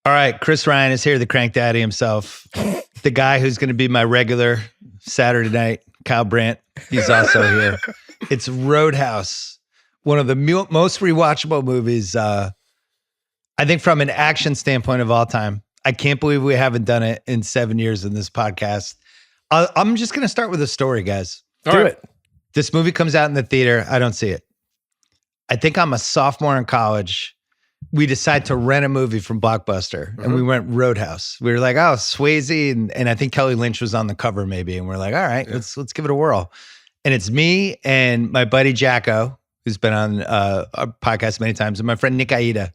All right, Chris Ryan is here, the crank daddy himself. The guy who's going to be my regular Saturday night, Kyle Brandt. He's also here. It's Roadhouse, one of the most rewatchable movies, I think, from an action standpoint of all time. I can't believe we haven't done it in 7 years in this podcast. I'm just going to start with a story, guys. Do it. This movie comes out in the theater. I don't see it. I think I'm a sophomore in college. We decide to rent a movie from Blockbuster, and we went Roadhouse. We were like, oh, Swayze, and I think Kelly Lynch was on the cover maybe, and we're like, all right, let's give it a whirl. And it's me and my buddy Jacko, who's been on our podcast many times, and my friend Nick Aida,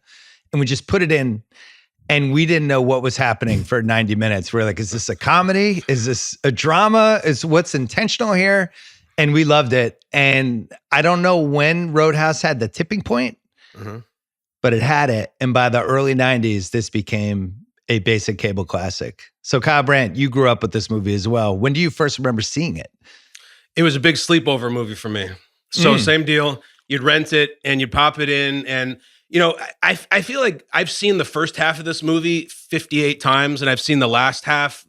and we just put it in, and we didn't know what was happening for 90 minutes. We're like, is this a comedy? Is this a drama? Is what's intentional here? And we loved it. And I don't know when Roadhouse had the tipping point, but it had it. And by the early 90s, this became a basic cable classic. So Kyle Brandt, you grew up with this movie as well. When do you first remember seeing it? It was a big sleepover movie for me. So same deal. You'd rent it and you'd pop it in. And, you know, I feel like I've seen the first half of this movie 58 times and I've seen the last half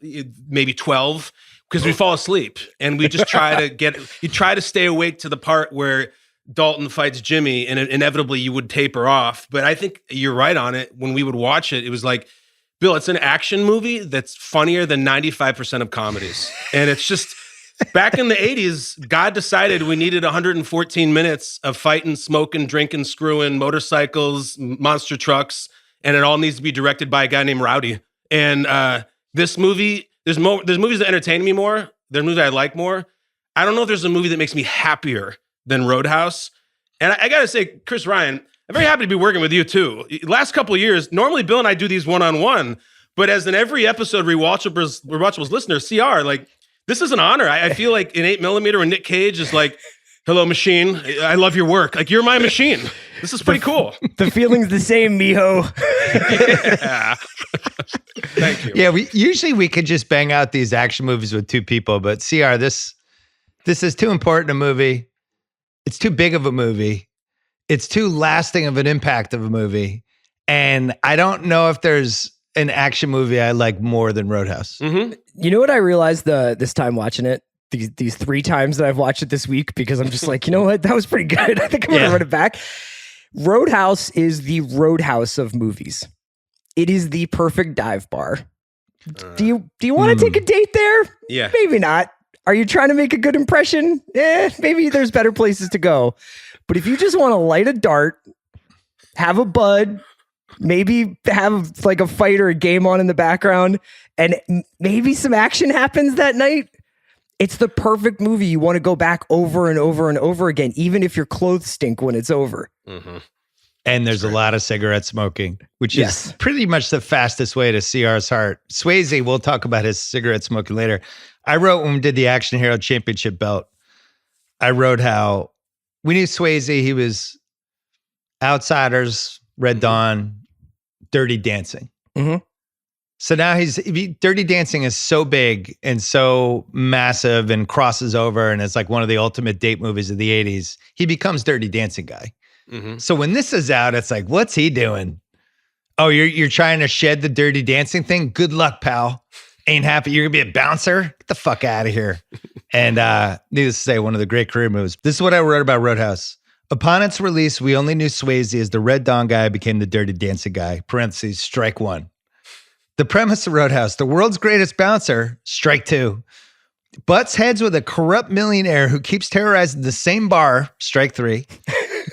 maybe 12 because we fall asleep and we just try to stay awake to the part where Dalton fights Jimmy, and inevitably you would taper off. But I think you're right on it. When we would watch it, it was like, Bill, it's an action movie that's funnier than 95% of comedies. And it's just, back in the 80s, God decided we needed 114 minutes of fighting, smoking, drinking, screwing, motorcycles, monster trucks, and it all needs to be directed by a guy named Rowdy. And this movie, there's movies that entertain me more. There's movies I like more. I don't know if there's a movie that makes me happier than Roadhouse. And I gotta say, Chris Ryan, I'm very happy to be working with you too. Last couple of years, normally Bill and I do these one-on-one, but as in every episode, Rewatchables listener, CR, like, this is an honor. I feel like in 8mm when Nick Cage is like, hello, machine, I love your work. Like, you're my machine. This is pretty cool. The feeling's the same, mijo. Yeah. Thank you. Yeah, we could just bang out these action movies with two people, but CR, this is too important a movie. It's too big of a movie. It's too lasting of an impact of a movie. And I don't know if there's an action movie I like more than Roadhouse. You know what I realized this time watching it? These 3 times that I've watched it this week, because I'm just like, you know what? That was pretty good. I think I'm going to run it back. Roadhouse is the Roadhouse of movies. It is the perfect dive bar. Do you want to take a date there? Yeah. Maybe not. Are you trying to make a good impression? Maybe there's better places to go. But if you just want to light a dart, have a bud, maybe have like a fight or a game on in the background, and maybe some action happens that night, it's the perfect movie. You want to go back over and over and over again, even if your clothes stink when it's over. And there's a lot of cigarette smoking, which is pretty much the fastest way to CR's heart. Swayze, we'll talk about his cigarette smoking later. I wrote, when we did the Action Hero Championship belt, I wrote how we knew Swayze, he was Outsiders, Red Dawn, Dirty Dancing. So now Dirty Dancing is so big and so massive and crosses over, and it's like one of the ultimate date movies of the 80s. He becomes Dirty Dancing guy. So when this is out, it's like, what's he doing? Oh, you're trying to shed the Dirty Dancing thing? Good luck, pal. Ain't happy. You're going to be a bouncer? Get the fuck out of here. And needless to say, one of the great career moves. This is what I wrote about Roadhouse. Upon its release, we only knew Swayze as the Red Dawn guy became the Dirty Dancing guy. Parentheses, strike 1. The premise of Roadhouse, the world's greatest bouncer, strike 2. Butts heads with a corrupt millionaire who keeps terrorizing the same bar, strike 3.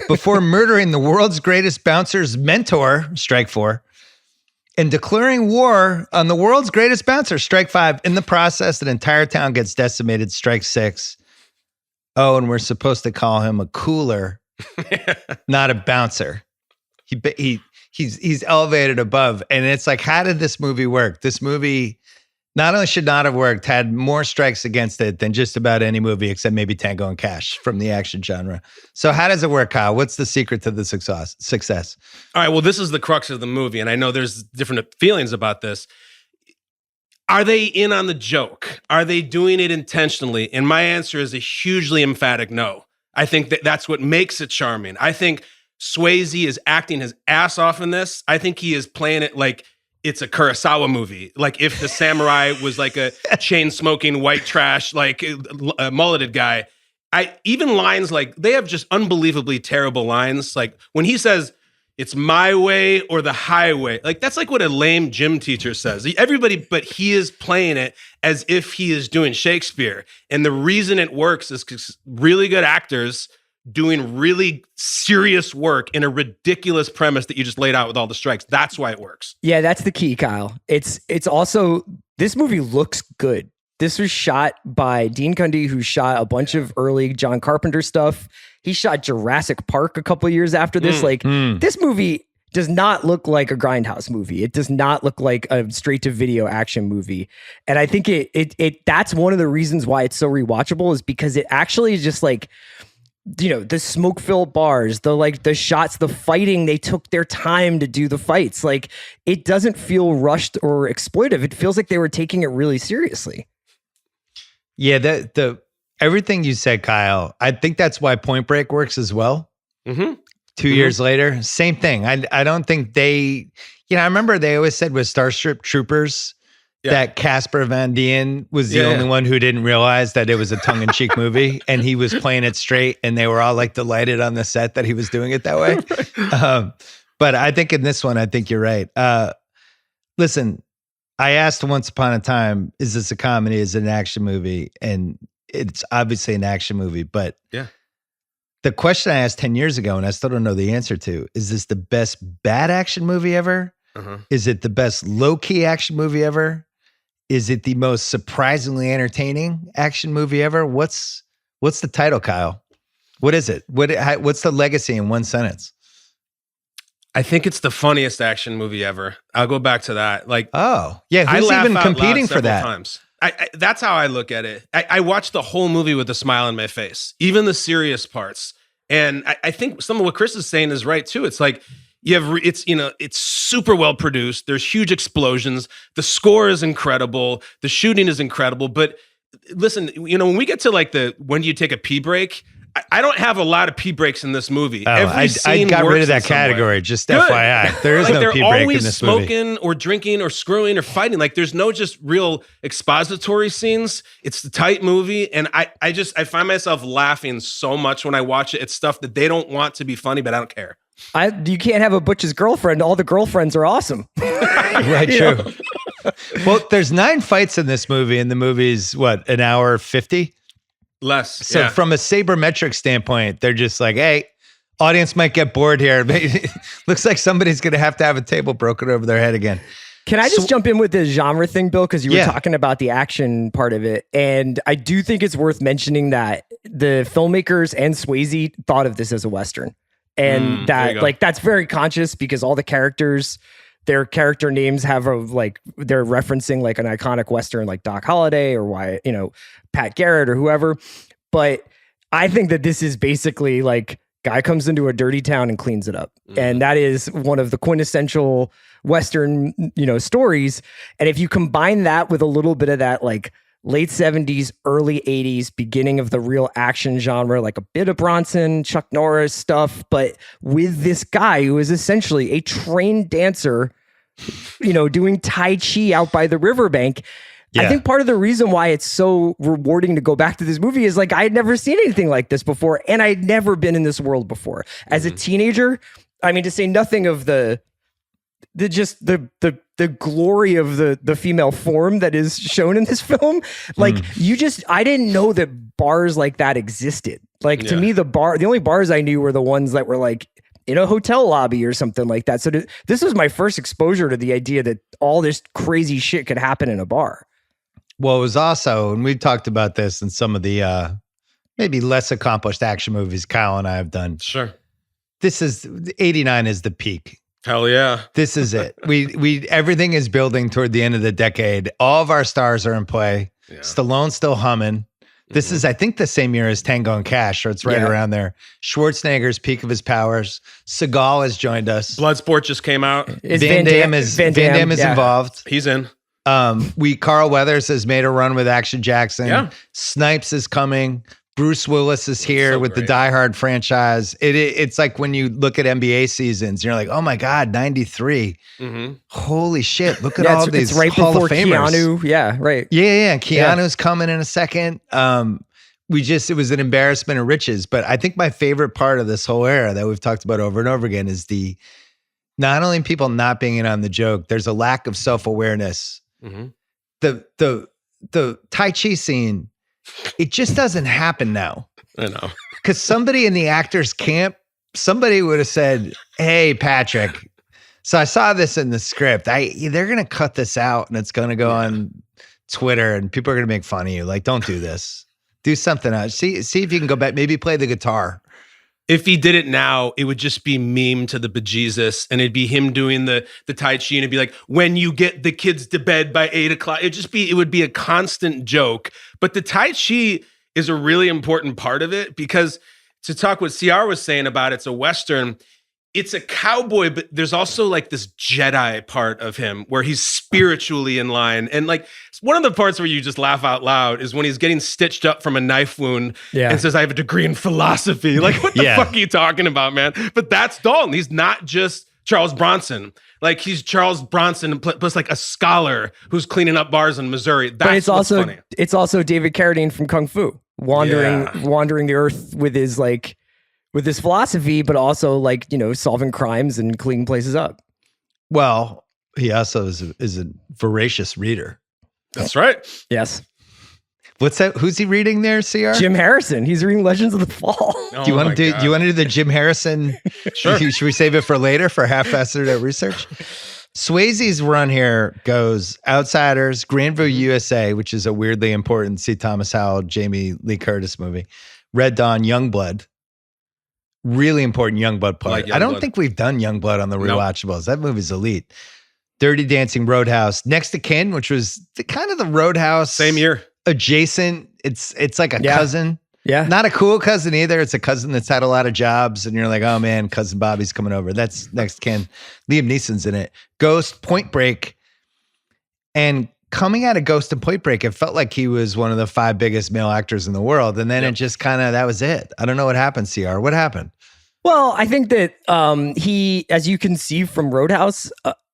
Before murdering the world's greatest bouncer's mentor, strike 4. And declaring war on the world's greatest bouncer, strike 5. In the process, an entire town gets decimated, strike 6. Oh, and we're supposed to call him a cooler, not a bouncer. He's elevated above. And it's like, how did this movie work? This movie not only should not have worked, had more strikes against it than just about any movie except maybe Tango and Cash from the action genre. So how does it work, Kyle? What's the secret to the success? All right, well, this is the crux of the movie, and I know there's different feelings about this. Are they in on the joke? Are they doing it intentionally? And my answer is a hugely emphatic no. I think that's what makes it charming. I think Swayze is acting his ass off in this. I think he is playing it like it's a Kurosawa movie. Like if the samurai was like a chain smoking white trash, like a mulleted guy. Even lines like they have just unbelievably terrible lines. Like when he says, "It's my way or the highway," like that's like what a lame gym teacher says. Everybody, but he is playing it as if he is doing Shakespeare. And the reason it works is because really good actors doing really serious work in a ridiculous premise that you just laid out with all the strikes. That's why it works. Yeah, that's the key, Kyle. It's also, this movie looks good. This was shot by Dean Cundey, who shot a bunch of early John Carpenter stuff. He shot Jurassic Park a couple of years after this. This movie does not look like a Grindhouse movie. It does not look like a straight to video action movie. And I think it that's one of the reasons why it's so rewatchable, is because it actually is just like, the smoke filled bars, the shots, the fighting, they took their time to do the fights. Like it doesn't feel rushed or exploitive. It feels like they were taking it really seriously. Yeah, the everything you said, Kyle, I think that's why Point Break works as well. 2 years later, same thing. I don't think they, I remember they always said with Starship Troopers that Casper Van Dien was the only one who didn't realize that it was a tongue-in-cheek movie, and he was playing it straight, and they were all like delighted on the set that he was doing it that way. But I think in this one, I think you're right. Listen, I asked once upon a time, is this a comedy? Is it an action movie? And it's obviously an action movie, but the question I asked 10 years ago, and I still don't know the answer to, is this the best bad action movie ever? Is it the best low-key action movie ever? Is it the most surprisingly entertaining action movie ever? What's the title, Kyle? What is it? What's the legacy in one sentence? I think it's the funniest action movie ever. I'll go back to that. Like, who's even competing for that? Times. That's how I look at it. I watched the whole movie with a smile on my face, even the serious parts. And I think some of what Chris is saying is right too. It's like it's super well produced. There's huge explosions. The score is incredible. The shooting is incredible. But listen, when we get to like when do you take a pee break? I don't have a lot of pee breaks in this movie. I got rid of that category. Just Good. FYI, there is no pee break in this movie. They're always smoking or drinking or screwing or fighting. Like there's no just real expository scenes. It's the tight movie, and I find myself laughing so much when I watch it. It's stuff that they don't want to be funny, but I don't care. You can't have a Butch's girlfriend. All the girlfriends are awesome. Right, true. Well, there's 9 fights in this movie, and the movie's what, an hour 50? Less. So from a sabermetric standpoint, they're just like, hey, audience might get bored here. Looks like somebody's going to have a table broken over their head again. Can I just jump in with the genre thing, Bill? Because you were talking about the action part of it. And I do think it's worth mentioning that the filmmakers and Swayze thought of this as a Western. And that's very conscious, because all the characters, their character names have they're referencing like an iconic Western like Doc Holliday or Pat Garrett or whoever. But I think that this is basically like guy comes into a dirty town and cleans it up. And that is one of the quintessential Western, stories. And if you combine that with a little bit of that like late 70s, early 80s, beginning of the real action genre, like a bit of Bronson, Chuck Norris stuff, but with this guy who is essentially a trained dancer, doing Tai Chi out by the riverbank. Yeah. I think part of the reason why it's so rewarding to go back to this movie is like, I had never seen anything like this before, and I'd never been in this world before. As a teenager, I mean, to say nothing of the glory of the female form that is shown in this film. Like I didn't know that bars like that existed. Like to me, the only bars I knew were the ones that were like in a hotel lobby or something like that. So this was my first exposure to the idea that all this crazy shit could happen in a bar. Well, it was also, and we've talked about this in some of the maybe less accomplished action movies Kyle and I have done. Sure. This is 89 is the peak. Hell yeah. This is it. We everything is building toward the end of the decade. All of our stars are in play. Yeah. Stallone's still humming. This is, I think, the same year as Tango and Cash, or it's right around there. Schwarzenegger's peak of his powers. Seagal has joined us. Bloodsport just came out. Van Damme is involved. He's in. Carl Weathers has made a run with Action Jackson. Yeah. Snipes is coming. Bruce Willis is here so with great. the Die Hard franchise. It's like when you look at NBA seasons, you're like, oh my God, 93. Mm-hmm. Holy shit. Look at all these it's right Hall before of Famers. Keanu. Yeah, right. Yeah. Keanu's coming in a second. It was an embarrassment of riches. But I think my favorite part of this whole era that we've talked about over and over again is not only people not being in on the joke, there's a lack of self-awareness. Mm-hmm. The Tai Chi scene, it just doesn't happen now. I know. Because somebody in the actors camp, somebody would have said, hey, Patrick. So I saw this in the script. They're going to cut this out and it's going to go on Twitter and people are going to make fun of you. Like, don't do this. Do something else. See if you can go back. Maybe play the guitar. If he did it now, it would just be meme to the bejesus, and it'd be him doing the Tai Chi, and it'd be like, when you get the kids to bed by 8 o'clock. It would be a constant joke. But the Tai Chi is a really important part of it, because to talk what CR was saying about it's a Western, it's a cowboy, but there's also like this Jedi part of him where he's spiritually in line. And like one of the parts where you just laugh out loud is when he's getting stitched up from a knife wound and says, I have a degree in philosophy. Like, what the fuck are you talking about, man? But that's Dalton. He's not just Charles Bronson. Like, he's Charles Bronson plus like a scholar who's cleaning up bars in Missouri. That's but it's also funny. It's also David Carradine from Kung Fu wandering the earth with his philosophy, but also like, solving crimes and cleaning places up. Well, he also is a voracious reader. That's right. Yes. What's that? Who's he reading there, CR? Jim Harrison. He's reading Legends of the Fall. Oh, do you want to do the Jim Harrison? Sure. Should we save it for later for half-assed research? Swayze's run here goes Outsiders, Grandview USA, which is a weirdly important C. Thomas Howell, Jamie Lee Curtis movie. Red Dawn, Youngblood. Really important Youngblood part. Like I don't think we've done Youngblood on the Rewatchables. That movie's elite. Dirty Dancing, Roadhouse, Next to Kin, which was kind of the Roadhouse. Same year. Adjacent. It's like a cousin. Yeah. Not a cool cousin either. It's a cousin that's had a lot of jobs and you're like, oh man, cousin Bobby's coming over. That's Next to Kin. Liam Neeson's in it. Ghost, Point Break. And coming out of Ghost and Point Break, it felt like he was one of the 5 biggest male actors in the world. And then it just kind of, that was it. I don't know what happened, CR. What happened? Well, I think that he, as you can see from Roadhouse,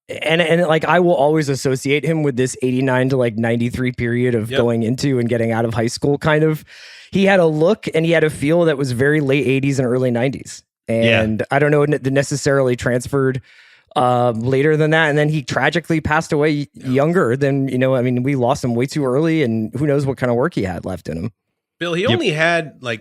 and like I will always associate him with this 89 to like 93 period of going into and getting out of high school kind of. He had a look and he had a feel that was very late 80s and early 90s. And I don't know that necessarily transferred later than that. And then he tragically passed away younger than, we lost him way too early, and who knows what kind of work he had left in him. Bill, he only had he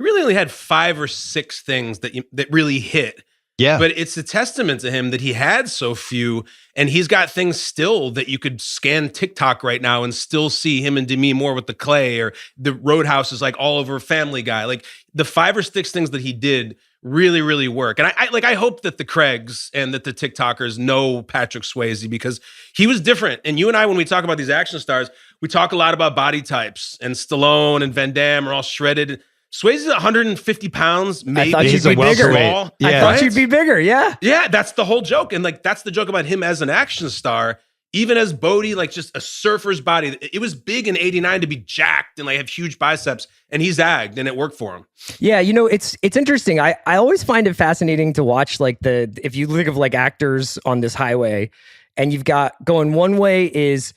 really only had 5 or 6 things that really hit. Yeah. But it's a testament to him that he had so few, and he's got things still that you could scan TikTok right now and still see him and Demi Moore with the clay, or the Roadhouse is like all over Family Guy. Like the 5 or 6 things that he did really, really work. And I hope that the Craigs and that the TikTokers know Patrick Swayze, because he was different. And you and I, when we talk about these action stars, we talk a lot about body types, and Stallone and Van Damme are all shredded. Swayze is 150 pounds. Maybe I thought you'd be bigger. Yeah. I thought you'd be bigger. Yeah. Yeah, that's the whole joke. And like, that's the joke about him as an action star. Even as Bodie, like just a surfer's body. It was big in 89 to be jacked and like have huge biceps, and he zagged and it worked for him. Yeah, it's interesting. I always find it fascinating to watch if you think of like actors on this highway, and you've got going one way is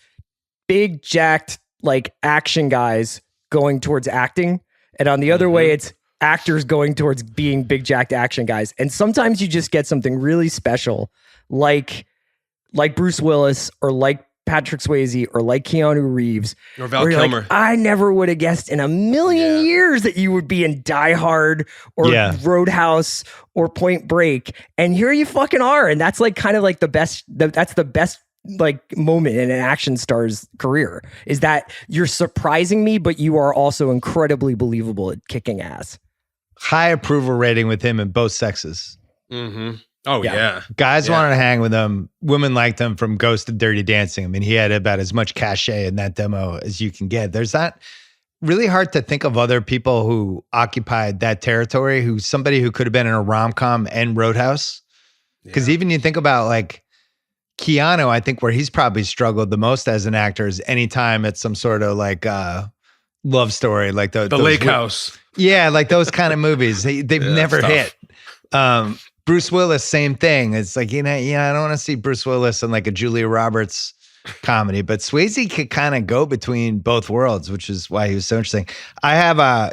big jacked like action guys going towards acting, and on the other way it's actors going towards being big jacked action guys. And sometimes you just get something really special like Bruce Willis or like Patrick Swayze or like Keanu Reeves or Val Kilmer. Like, I never would have guessed in a million years that you would be in Die Hard or Roadhouse or Point Break, and here you fucking are. And that's like kind of like that's the best like moment in an action star's career, is that you're surprising me, but you are also incredibly believable at kicking ass. High approval rating with him in both sexes. Mm-hmm. Oh, yeah. Guys wanted to hang with him. Women liked him from Ghost to Dirty Dancing. I mean, he had about as much cachet in that demo as you can get. There's not really hard to think of other people who occupied that territory, somebody who could have been in a rom-com and Roadhouse. Because even you think about like Keanu, I think where he's probably struggled the most as an actor is anytime it's some sort of like love story, like the Lake House. Yeah, like those kind of movies. They've never hit. Bruce Willis, same thing. It's like, I don't want to see Bruce Willis in like a Julia Roberts comedy, but Swayze could kind of go between both worlds, which is why he was so interesting.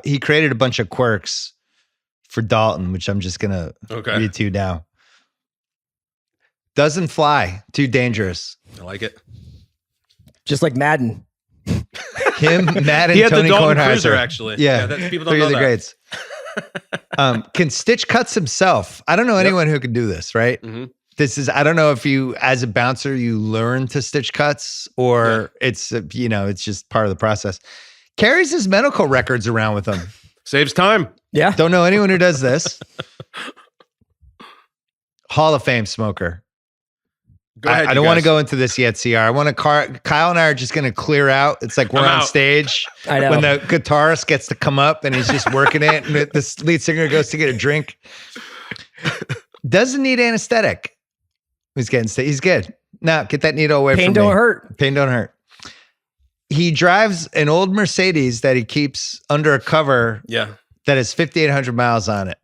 He created a bunch of quirks for Dalton, which I'm just gonna read to you now. Doesn't fly, too dangerous. I like it. Just like Madden. Him, Madden, he had Tony the Dalton Kornheiser. Cruiser, actually. Yeah, people don't three know of the that. greats. Can stitch cuts himself. I don't know anyone who can do this, right? Mm-hmm. I don't know if you, as a bouncer, you learn to stitch cuts or it's just part of the process. Carries his medical records around with him. Saves time. Yeah. Don't know anyone who does this. Hall of Fame smoker. Go ahead. I don't want to go into this yet, CR. Kyle and I are just going to clear out. It's like we're on stage. I know. When the guitarist gets to come up and he's just working it, and the lead singer goes to get a drink. Doesn't need anesthetic. He's good. Now get that needle away from me. Pain don't hurt. Pain don't hurt. He drives an old Mercedes that he keeps under a cover. Yeah. That has 5,800 miles on it.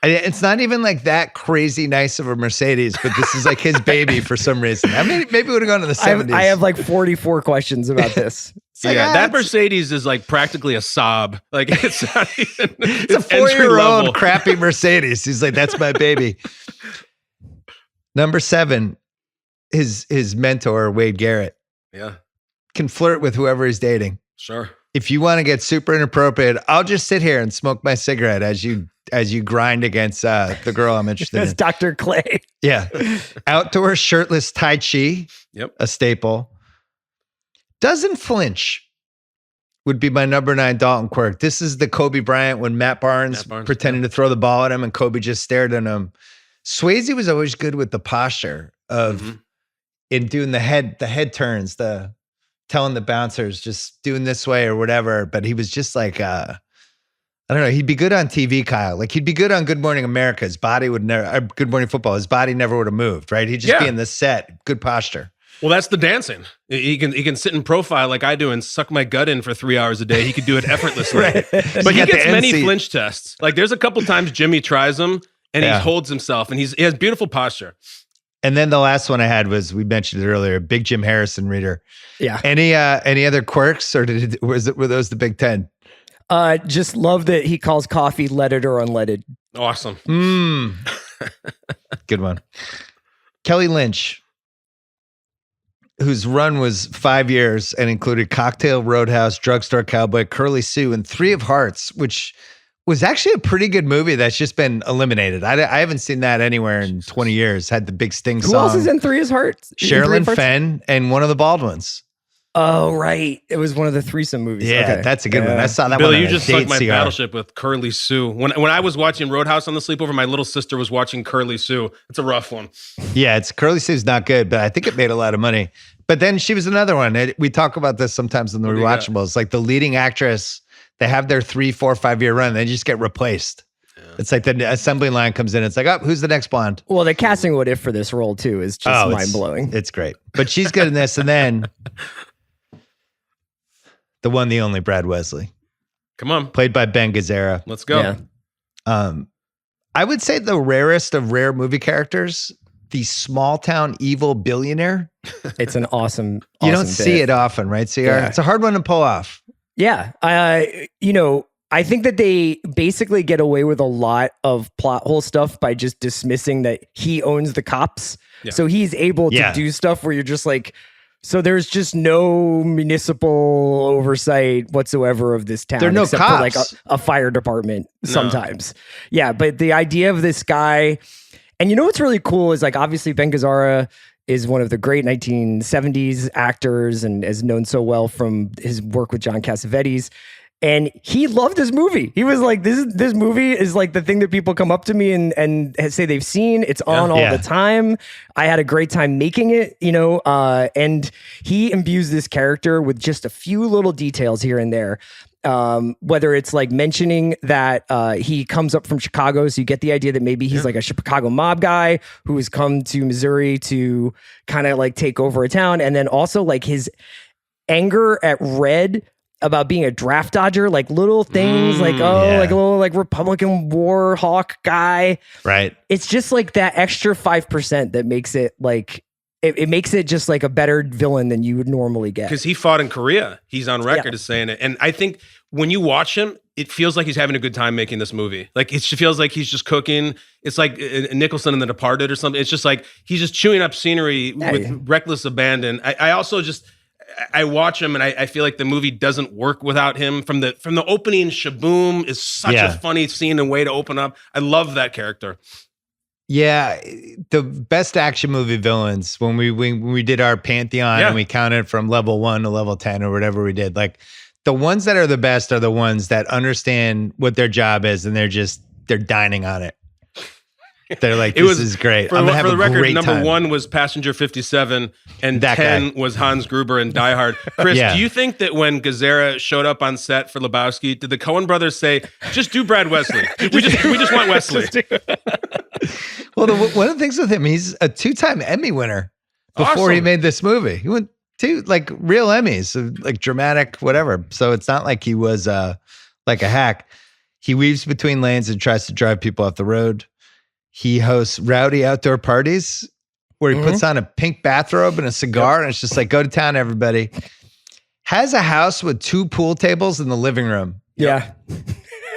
It's not even like that crazy nice of a Mercedes, but this is like his baby for some reason. I mean, maybe it would have gone to the 70s. I have like 44 questions about this. That Mercedes is like practically a Saab. Like it's not even, it's a 4-year-old crappy Mercedes. He's like, that's my baby. Number 7, his mentor, Wade Garrett. Yeah. Can flirt with whoever he's dating. Sure. If you want to get super inappropriate, I'll just sit here and smoke my cigarette as you grind against the girl I'm interested in. That's Dr. Clay. Yeah. Outdoor shirtless Tai Chi. Yep. A staple. Doesn't flinch would be my number 9 Dalton quirk. This is the Kobe Bryant when Matt Barnes pretending to throw the ball at him and Kobe just stared at him. Swayze was always good with the posture of in doing the head turns, telling the bouncers just doing this way or whatever. But he was just like, I don't know. He'd be good on TV, Kyle. Like he'd be good on Good Morning America. His body would never, Good Morning Football. His body never would have moved, right? He'd just be in the set, good posture. Well, that's the dancing. He can sit in profile like I do and suck my gut in for 3 hours a day. He could do it effortlessly. Right. But he gets many flinch tests. Like there's a couple times Jimmy tries him and he holds himself and he has beautiful posture. And then the last one I had was, we mentioned it earlier, Big Jim Harrison reader. Yeah. Any other quirks or were those the Big 10? Just love that he calls coffee leaded or unleaded. Awesome. Good one. Kelly Lynch, whose run was 5 years and included Cocktail Roadhouse, Drugstore Cowboy, Curly Sue, and 3 of Hearts, which was actually a pretty good movie that's just been eliminated. I haven't seen that anywhere in 20 years. Had the big Sting song. Who else is in 3 of Hearts? Sherilyn Fenn and one of the Baldwins. Oh, right. It was one of the threesome movies. Yeah, that's a good one. I saw that Billy, one. You just sucked my battleship with Curly Sue. When I was watching Roadhouse on the sleepover, my little sister was watching Curly Sue. It's a rough one. Yeah, Curly Sue's not good, but I think it made a lot of money. But then she was another one. We talk about this sometimes in the Rewatchables. Like the leading actress, they have their 3, 4, 5 year run. They just get replaced. Yeah. It's like the assembly line comes in. It's like, oh, who's the next blonde? Well, the casting What If for this role too is just mind blowing. It's great. But she's good in this. And then the one, the only Brad Wesley. Come on. Played by Ben Gazzara. Let's go. Yeah. I would say the rarest of rare movie characters, the small town evil billionaire. It's an awesome You don't see it often, right, CR? Yeah. It's a hard one to pull off. Yeah. I think that they basically get away with a lot of plot hole stuff by just dismissing that he owns the cops. Yeah. So he's able to do stuff where you're just like, so there's just no municipal oversight whatsoever of this town. There are no except cops. for like a fire department sometimes. No. Yeah, but the idea of this guy, and you know what's really cool is like obviously Ben Gazzara is one of the great 1970s actors and is known so well from his work with John Cassavetes. And he loved this movie. He was like, this movie is like the thing that people come up to me and say they've seen. It's on all the time. I had a great time making it, and he imbues this character with just a few little details here and there. Whether it's like mentioning that he comes up from Chicago, so you get the idea that maybe he's like a Chicago mob guy who has come to Missouri to kind of like take over a town. And then also like his anger at Red about being a draft dodger, like little things like like a little like Republican war hawk guy. Right. It's just like that extra 5% that makes it like it makes it just like a better villain than you would normally get. Because he fought in Korea. He's on record as saying it. And I think when you watch him, it feels like he's having a good time making this movie. Like it feels like he's just cooking. It's like Nicholson in The Departed or something. It's just like he's just chewing up scenery with reckless abandon. I also just I watch him and I feel like the movie doesn't work without him. From the opening, Shaboom is such a funny scene and way to open up. I love that character. Yeah, the best action movie villains when we did our pantheon and we counted from level 1 to level 10 or whatever we did. Like the ones that are the best are the ones that understand what their job is and they're dining on it. They're like, this is great. For the record, number 1 was Passenger 57 and that 10 was Hans Gruber in Die Hard. Chris, do you think that when Gazzara showed up on set for Lebowski, did the Coen brothers say, just do Brad Wesley? We just want Wesley. Well, one of the things with him, he's a 2-time Emmy winner before he made this movie. He won 2 like real Emmys, like dramatic, whatever. So it's not like he was like a hack. He weaves between lanes and tries to drive people off the road. He hosts rowdy outdoor parties where he puts on a pink bathrobe and a cigar, and it's just like, go to town, everybody. Has a house with 2 pool tables in the living room. Yeah.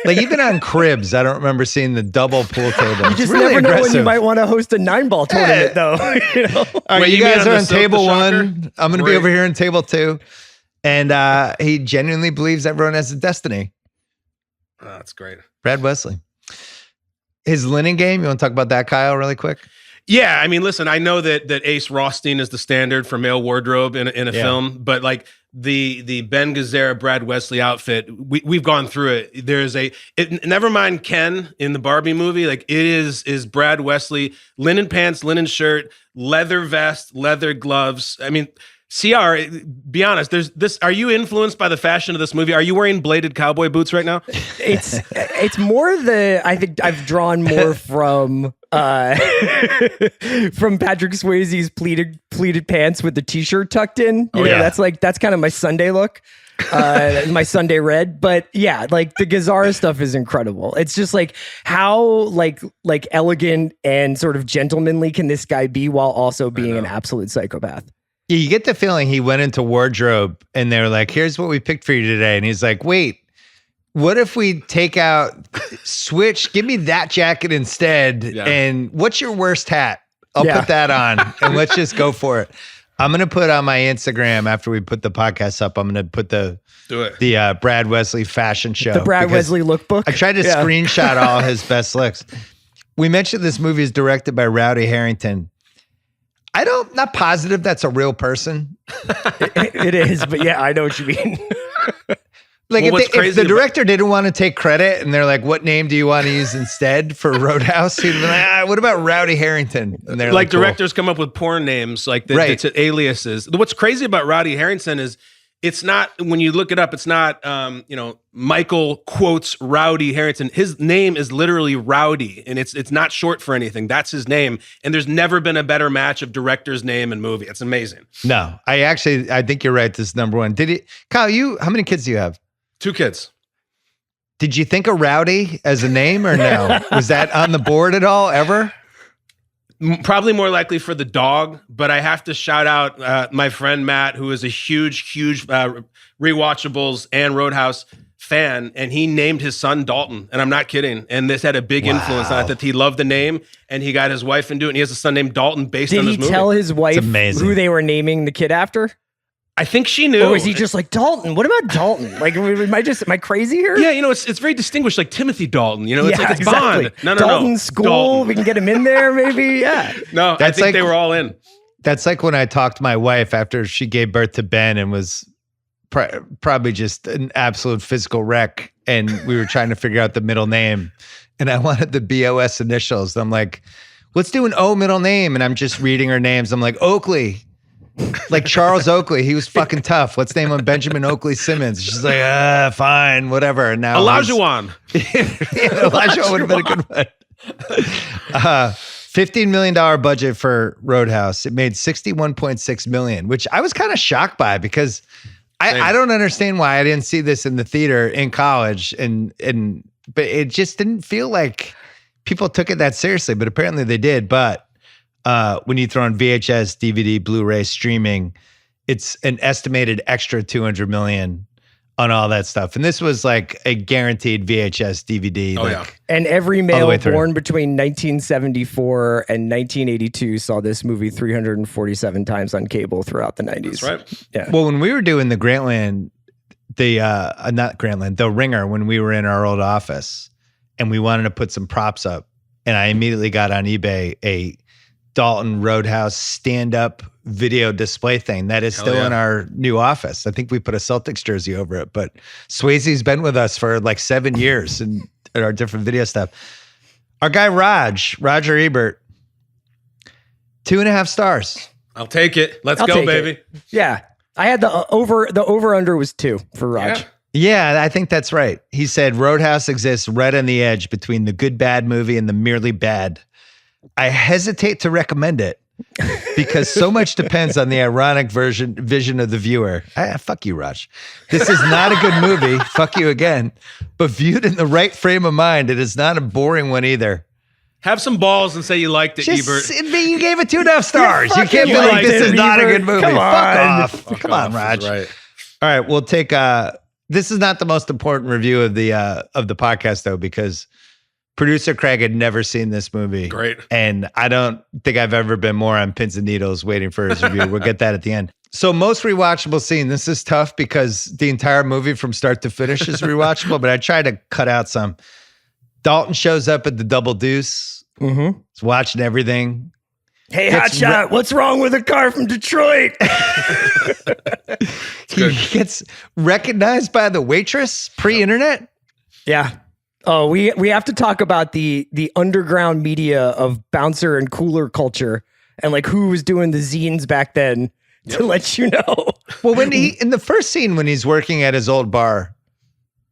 Like even on Cribs, I don't remember seeing the double pool table. You just really never know when you might want to host a 9-ball tournament, though. You know? All right, you guys are on table 1. I'm going to be over here in table 2. And he genuinely believes everyone has a destiny. Oh, that's great. Brad Wesley. His linen game, you want to talk about that, Kyle, really quick? Yeah, I mean, listen, I know that Ace Rothstein is the standard for male wardrobe in a film, but like the Ben Gazzara, Brad Wesley outfit, we've gone through it. There's never mind Ken in the Barbie movie, like it is Brad Wesley, linen pants, linen shirt, leather vest, leather gloves. I mean, CR, be honest, are you influenced by the fashion of this movie? Are you wearing bladed cowboy boots right now? It's more I think I've drawn more from Patrick Swayze's pleated pants with the t-shirt tucked in. You know, that's kind of my Sunday look. My Sunday red. But yeah, like the Gazzara stuff is incredible. It's just like how like elegant and sort of gentlemanly can this guy be while also being an absolute psychopath? Yeah, you get the feeling he went into wardrobe and they were like, here's what we picked for you today. And he's like, wait, what if we switch, give me that jacket instead. Yeah. And what's your worst hat? I'll put that on and let's just go for it. I'm going to put on my Instagram after we put the podcast up. I'm going to put the Brad Wesley fashion show. The Brad Wesley lookbook. I tried to screenshot all his best looks. We mentioned this movie is directed by Rowdy Harrington. Not positive that's a real person. It is, but yeah, I know what you mean. Like if the director didn't want to take credit and they're like, what name do you want to use instead for Roadhouse? He'd be like, what about Rowdy Harrington? And they're like directors come up with porn names, like it's aliases. What's crazy about Rowdy Harrington is it's not, when you look it up, it's not, Michael quotes Rowdy Harrington. His name is literally Rowdy, and it's not short for anything. That's his name. And there's never been a better match of director's name and movie. It's amazing. No, I think you're right. This is number 1. Kyle, how many kids do you have? 2 kids. Did you think of Rowdy as a name or no? Was that on the board at all ever? Probably more likely for the dog, but I have to shout out my friend Matt, who is a huge Rewatchables and Roadhouse fan, and he named his son Dalton, and I'm not kidding. And this had a big influence on it, that he loved the name, and he got his wife into it, and he has a son named Dalton based on this movie. Did he tell his wife who they were naming the kid after? I think she knew. Or was he just like, Dalton? What about Dalton? Like, am I crazy here? Yeah, it's very distinguished, like Timothy Dalton. It's like it's exactly. Bond. No. Dalton School. Dalton. We can get him in there, maybe. Yeah. No, I think they were all in. That's like when I talked to my wife after she gave birth to Ben and was probably just an absolute physical wreck, and we were trying to figure out the middle name, and I wanted the BOS initials. I'm like, let's do an O middle name, and I'm just reading her names. I'm like, Oakley. Like Charles Oakley, he was fucking tough. Let's name him Benjamin Oakley Simmons. She's like, fine, whatever. And now Olajuwon. Olajuwon would have been a good one. $15 million budget for Roadhouse. It made $61.6 million, which I was kind of shocked by because I don't understand why I didn't see this in the theater in college, but it just didn't feel like people took it that seriously. But apparently they did. But when you throw in VHS, DVD, Blu-ray, streaming, it's an estimated extra 200 million on all that stuff. And this was like a guaranteed VHS, DVD. Oh, yeah. And every male born between 1974 and 1982 saw this movie 347 times on cable throughout the 90s. That's right. Yeah. Well, when we were doing the Grantland, not Grantland, the Ringer, when we were in our old office and we wanted to put some props up, and I immediately got on eBay a Dalton Roadhouse stand-up video display thing that is still in our new office. I think we put a Celtics jersey over it, but Swayze's been with us for like 7 years and our different video stuff. Our guy Roger Ebert, 2.5 stars. I'll take it. Let's go, baby. Yeah. I had the over under was 2 for Raj. Yeah, I think that's right. He said Roadhouse exists right on the edge between the good bad movie and the merely bad. I hesitate to recommend it because so much depends on the ironic vision of the viewer. Fuck you, Raj. This is not a good movie. Fuck you again. But viewed in the right frame of mind, it is not a boring one either. Have some balls and say you liked it, Ebert. You gave it 2.5 stars. You can't be like, this is not a good movie. Fuck off. Come on, Raj. Right. All right, we'll take. This is not the most important review of the podcast though, because producer Craig had never seen this movie. Great. And I don't think I've ever been more on pins and needles waiting for his review. We'll get that at the end. So most rewatchable scene. This is tough because the entire movie from start to finish is rewatchable, but I tried to cut out some. Dalton shows up at the Double Deuce. Mm-hmm. He's watching everything. Hey, hotshot, what's wrong with a car from Detroit? He gets recognized by the waitress pre-internet. Yeah. Oh, we have to talk about the underground media of bouncer and cooler culture and like who was doing the zines back then to let you know. Well, when in the first scene when he's working at his old bar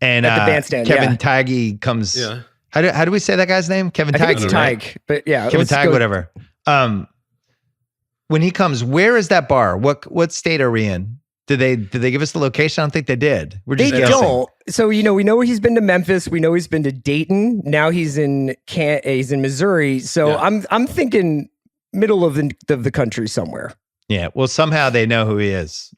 and at the bandstand, Kevin Tighe comes. Yeah. How do we say that guy's name? Kevin Tighe. I think it's Tighe, but yeah, Kevin Tighe, whatever. When he comes, where is that bar? What state are we in? Did they give us the location? I don't think they did. We're just guessing. Don't. So we know he's been to Memphis. We know he's been to Dayton. Now he's in Missouri. So yeah. I'm thinking middle of the country somewhere. Yeah. Well, somehow they know who he is.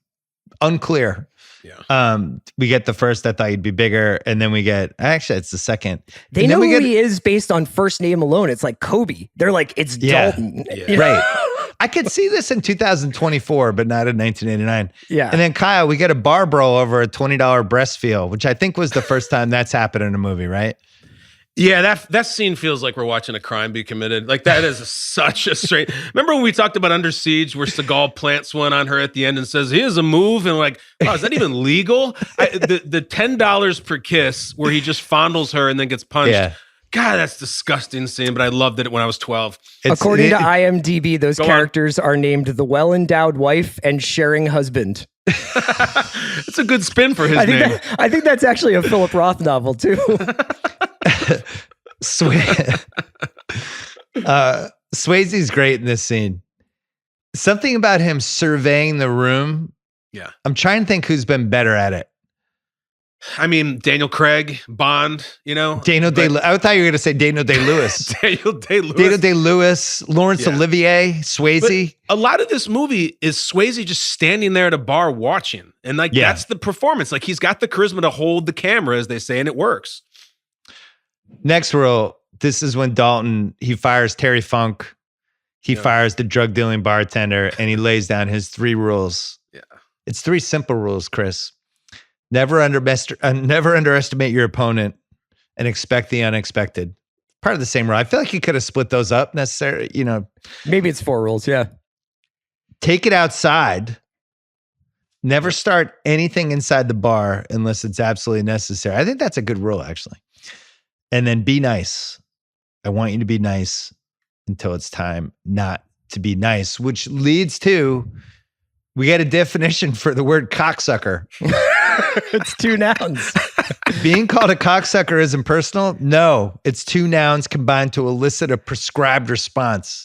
Unclear. Yeah. We get the first. I thought he'd be bigger, and then we get it's the second. They know who he is based on first name alone. It's like Kobe. They're like it's Dalton. Yeah. Right. I could see this in 2024, but not in 1989. Yeah. And then Kyle, we get a bar brawl over a $20 breast feel, which I think was the first time that's happened in a movie, right? Yeah, that scene feels like we're watching a crime be committed. Like that is such a strange. Remember when we talked about Under Siege, where Seagal plants one on her at the end and says, "Here's a move," and like, wow, is that even legal? The $10 per kiss, where he just fondles her and then gets punched. Yeah. God, that's a disgusting scene, but I loved it when I was 12. According to IMDb, those characters are named the well-endowed wife and sharing husband. It's a good spin for his name. I think that's actually a Philip Roth novel, too. Swayze's great in this scene. Something about him surveying the room. Yeah. I'm trying to think who's been better at it. I mean, Daniel Craig, Bond, I thought you were going to say Daniel Day-Lewis. Daniel Day-Lewis, Laurence Olivier, Swayze. But a lot of this movie is Swayze just standing there at a bar watching. And that's the performance. Like he's got the charisma to hold the camera, as they say, and it works. Next rule, this is when Dalton, he fires Terry Funk. He fires the drug dealing bartender, and he lays down his 3 rules. Yeah. It's 3 simple rules, Chris. Never underestimate your opponent and expect the unexpected. Part of the same rule. I feel like you could have split those up necessarily, Maybe it's 4 rules, yeah. Take it outside. Never start anything inside the bar unless it's absolutely necessary. I think that's a good rule, actually. And then be nice. I want you to be nice until it's time not to be nice, which leads to, we get a definition for the word cocksucker. It's 2 nouns. Being called a cocksucker isn't personal. No, it's 2 nouns combined to elicit a prescribed response.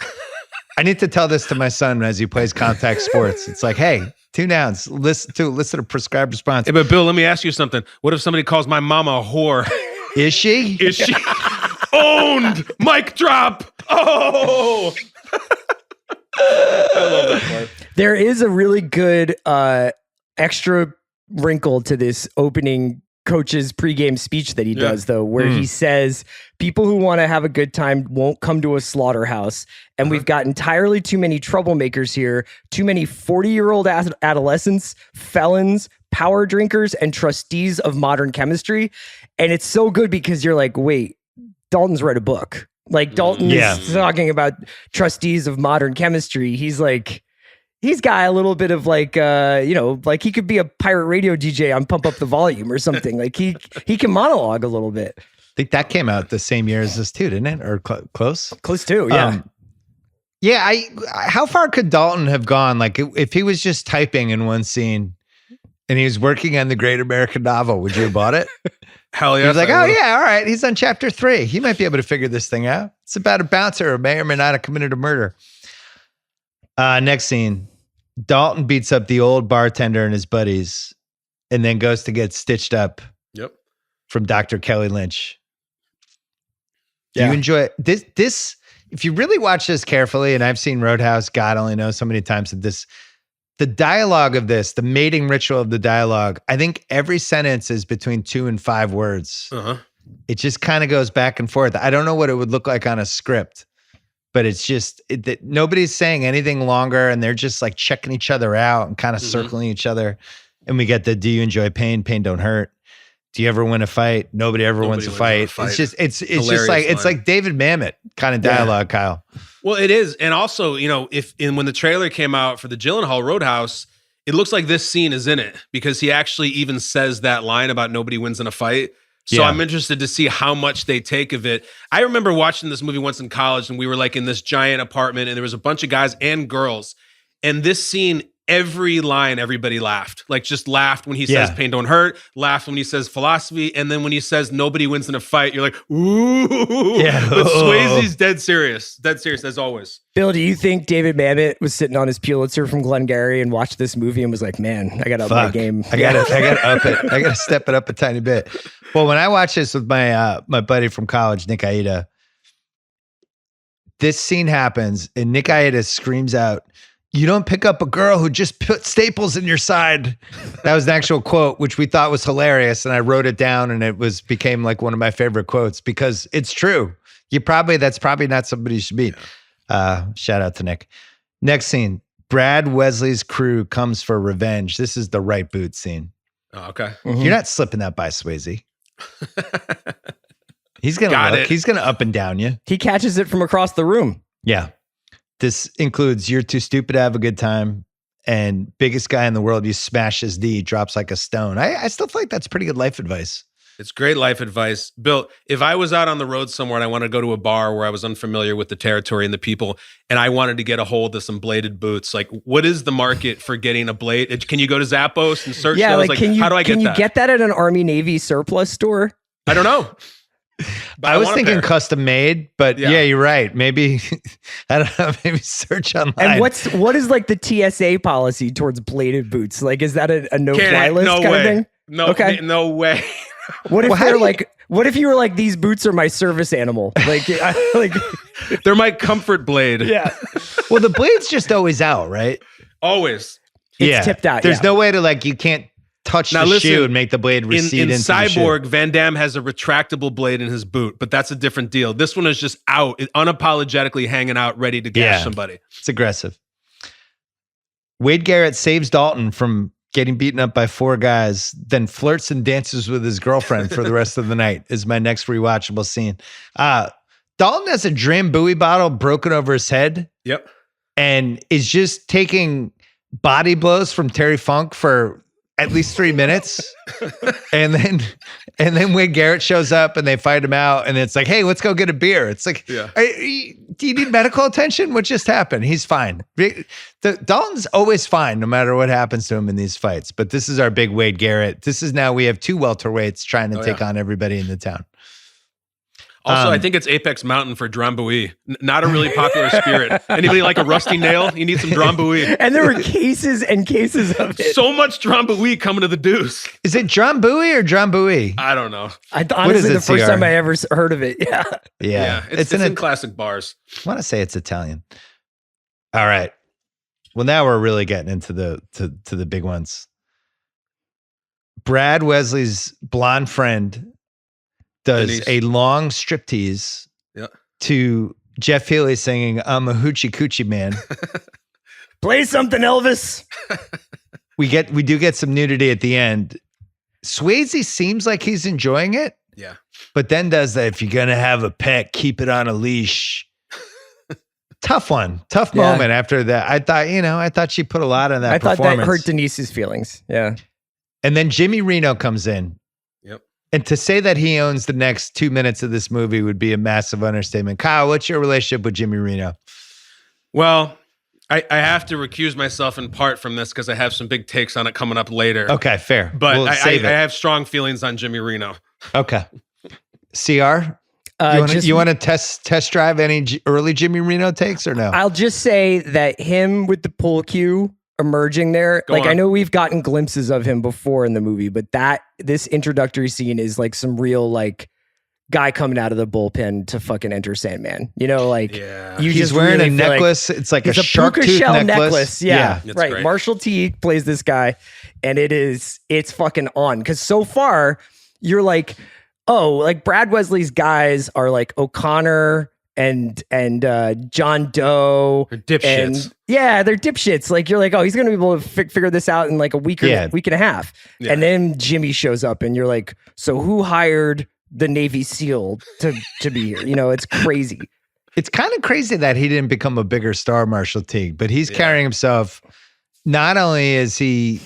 I need to tell this to my son as he plays contact sports. It's like, hey, 2 nouns. Listen to prescribed response. Hey, but Bill, let me ask you something. What if somebody calls my mama a whore? Is she? Is she? Owned. Mic drop. Oh. I love that part. There is a really good extra wrinkle to this opening coach's pregame speech that he does, though, where he says people who want to have a good time won't come to a slaughterhouse. And we've got entirely too many troublemakers here, too many 40-year-old adolescents, felons, power drinkers, and trustees of modern chemistry. And it's so good because you're like, wait, Dalton's read a book. Like Dalton is talking about trustees of modern chemistry. He's like, he's got a little bit of like, like he could be a pirate radio DJ on Pump Up the Volume or something. Like he can monologue a little bit. I think that came out the same year as this too, didn't it? Or close? Close too, yeah. How far could Dalton have gone? Like if he was just typing in one scene and he was working on the Great American Novel, would you have bought it? Hell yeah. He was like, oh yeah, all right. He's on chapter 3. He might be able to figure this thing out. It's about a bouncer who may or may not have committed a murder. Next scene. Dalton beats up the old bartender and his buddies and then goes to get stitched up from Dr. Kelly Lynch. Do you enjoy this? If you really watch this carefully, and I've seen Roadhouse, God only knows so many times that the dialogue of this, the mating ritual of the dialogue, I think every sentence is between 2 and 5 words. It just kind of goes back and forth. I don't know what it would look like on a script. But it's just that nobody's saying anything longer, and they're just like checking each other out and kind of circling each other. And we get the, do you enjoy pain? Pain don't hurt. Do you ever win a fight? Nobody ever wins a fight. It's just it's just like it's like David Mamet kind of dialogue, Kyle. Well, it is. And also, when the trailer came out for the Gyllenhaal Roadhouse, it looks like this scene is in it because he actually even says that line about nobody wins in a fight. So I'm interested to see how much they take of it. I remember watching this movie once in college, and we were like in this giant apartment, and there was a bunch of guys and girls. And this scene, every line, everybody laughed. Like just laughed when he says pain don't hurt, laughed when he says philosophy, and then when he says nobody wins in a fight, you're like, ooh. Yeah. But Swayze's dead serious as always. Bill, do you think David Mamet was sitting on his Pulitzer from Glengarry and watched this movie and was like, man, I got to up my game. I got to up it. I got to step it up a tiny bit. Well, when I watched this with my buddy from college, Nick Aida, this scene happens and Nick Aida screams out, "You don't pick up a girl who just put staples in your side." That was the actual quote, which we thought was hilarious. And I wrote it down, and it became like one of my favorite quotes because it's true. That's probably not somebody you should meet. Shout out to Nick. Next scene. Brad Wesley's crew comes for revenge. This is the right boot scene. Oh, okay. Mm-hmm. You're not slipping that by Swayze. He's gonna look. He's gonna up and down you. He catches it from across the room. Yeah. This includes "You're too stupid to have a good time" and "Biggest guy in the world, you smash his D, drops like a stone." I still feel like that's pretty good life advice. It's great life advice. Bill, if I was out on the road somewhere and I wanted to go to a bar where I was unfamiliar with the territory and the people, and I wanted to get a hold of some bladed boots, like what is the market for getting a blade? Can you go to Zappos and search those? Like, how do I get that? Can you get that at an Army Navy surplus store? I don't know. I was thinking custom made, but yeah, you're right. Maybe, I don't know, maybe search online. And what is like the TSA policy towards bladed boots? Like, is that a no-fly list kind of thing? No, okay. No way. What if what if you were like, these boots are my service animal? Like, they're my comfort blade. Yeah. Well, the blade's just always out, right? Always. It's tipped out. There's no way to you can't touch the shoe and make the blade recede into Cyborg, the shoe. Van Damme has a retractable blade in his boot, but that's a different deal. This one is just out, unapologetically hanging out, ready to gash somebody. It's aggressive. Wade Garrett saves Dalton from getting beaten up by 4 guys, then flirts and dances with his girlfriend for the rest of the night is my next rewatchable scene. Dalton has a Drambuie bottle broken over his head. Yep. And is just taking body blows from Terry Funk for at least 3 minutes. and then Wade Garrett shows up and they fight him out, and it's like, hey, let's go get a beer. It's like, do you need medical attention? What just happened? He's fine. Dalton's always fine no matter what happens to him in these fights. But this is our big Wade Garrett. This is now we have 2 welterweights trying to take on everybody in the town. Also, I think it's Apex Mountain for Drambuie. Not a really popular spirit. Anybody like a rusty nail? You need some Drambuie. And there were cases and cases of it. So much Drambuie coming to the deuce. Is it Drambuie or Drambuie? I don't know. Honestly, the first time I ever heard of it. Yeah. Yeah. It's in classic bars. I want to say it's Italian. All right. Well, now we're really getting into the big ones. Brad Wesley's blonde friend does Denise. a long striptease to Jeff Healey singing "I'm a Hoochie Coochie Man." Play something, Elvis. We do get some nudity at the end. Swayze seems like he's enjoying it. Yeah. But then does that, if you're gonna have a pet, keep it on a leash. Tough moment after that. I thought she put a lot on that performance. I thought that hurt Denise's feelings. Yeah. And then Jimmy Reno comes in. Yep. And to say that he owns the next 2 minutes of this movie would be a massive understatement. Kyle, what's your relationship with Jimmy Reno? Well, I have to recuse myself in part from this because I have some big takes on it coming up later. Okay, fair. But I have strong feelings on Jimmy Reno. Okay. CR? You want to test drive any early Jimmy Reno takes or no? I'll just say that him with the pool cue emerging there, I know we've gotten glimpses of him before in the movie, but this introductory scene is like some real guy coming out of the bullpen to fucking enter Sandman. He's wearing a necklace. It's like a shark tooth necklace. Yeah, right. Great. Marshall Teague plays this guy, and it's fucking on. Because so far you're like, oh, Brad Wesley's guys are like O'Connor and John Doe. They're dipshits. They're dipshits. You're like, oh, he's gonna be able to figure this out in a week and a half. Yeah. And then Jimmy shows up, and you're like, so who hired the Navy SEAL to be here? It's crazy. It's kind of crazy that he didn't become a bigger star, Marshall Teague, but he's carrying himself. Not only is he,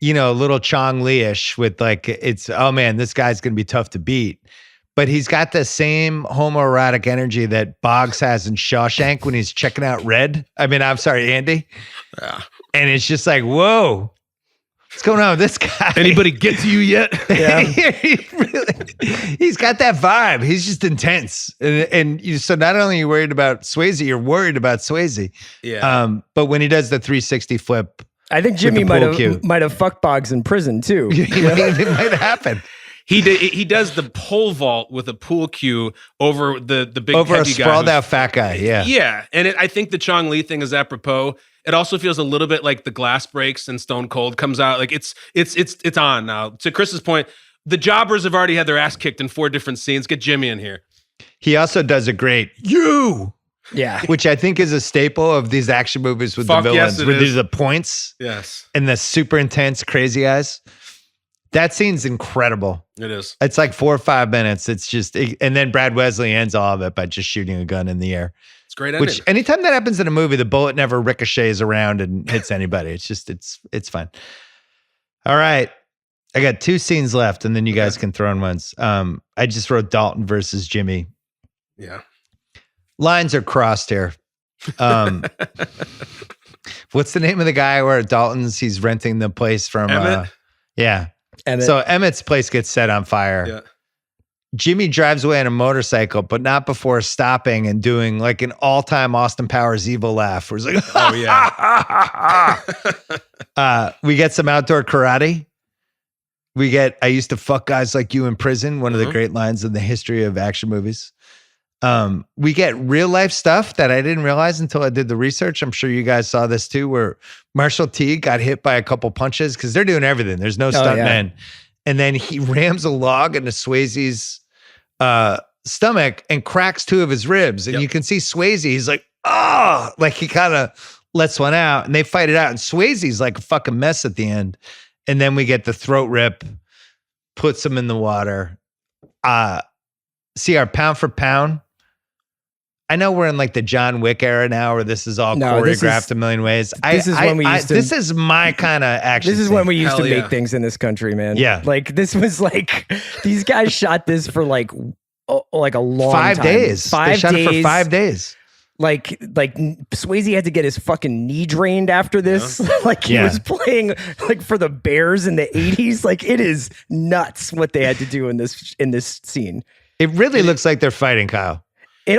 a little Chong Lee-ish with oh man, this guy's going to be tough to beat. But he's got the same homoerotic energy that Boggs has in Shawshank when he's checking out Red. I'm sorry, Andy. Yeah. And it's just like, whoa, what's going on with this guy? Anybody get to you yet? Yeah. He's got that vibe. He's just intense. So not only are you worried about Swayze, you're worried about Swayze. Yeah. But when he does the 360 flip, I think Jimmy might have fucked Boggs in prison too. It might happen. He does the pole vault with a pool cue over the big over heavy a sprawled out fat guy. Yeah. Yeah. And I think the Chong Li thing is apropos. It also feels a little bit like the glass breaks and Stone Cold comes out. It's on now. To Chris's point, the jobbers have already had their ass kicked in 4 different scenes. Get Jimmy in here. He also does a great which I think is a staple of these action movies with the villains. Yes, where there's the points. Yes. And the super intense crazy eyes. That scene's incredible. It is. It's 4 or 5 minutes. It's just, and then Brad Wesley ends all of it by just shooting a gun in the air. It's great ending. Which anytime that happens in a movie, the bullet never ricochets around and hits anybody. It's just, it's fun. All right. I got 2 scenes left and then you guys can throw in ones. I just wrote Dalton versus Jimmy. Yeah. Lines are crossed here. What's the name of the guy where at Dalton's he's renting the place from? Emmett? Emmett. So Emmett's place gets set on fire. Yeah. Jimmy drives away on a motorcycle, but not before stopping and doing an all-time Austin Powers evil laugh. Where it's oh yeah. We get some outdoor karate. We get I used to fuck guys like you in prison. One of the great lines in the history of action movies. We get real life stuff that I didn't realize until I did the research. I'm sure you guys saw this too, where Marshall Teague got hit by a couple punches because they're doing everything. There's no stuntmen. And then he rams a log into Swayze's stomach and cracks 2 of his ribs. And you can see Swayze, he's like, oh, he kind of lets one out and they fight it out. And Swayze's like a fucking mess at the end. And then we get the throat rip, puts him in the water. See our pound for pound. I know we're in the John Wick era now where this is all choreographed a million ways. This is my kind of action. This is when we used to make things in this country, man. Yeah. This was these guys shot this for a long 5 time. days. 5 They shot days. it for 5 days. Swayze had to get his fucking knee drained after this. He was playing for the Bears in the 80s. It is nuts what they had to do in this scene. It really looks like they're fighting, Kyle.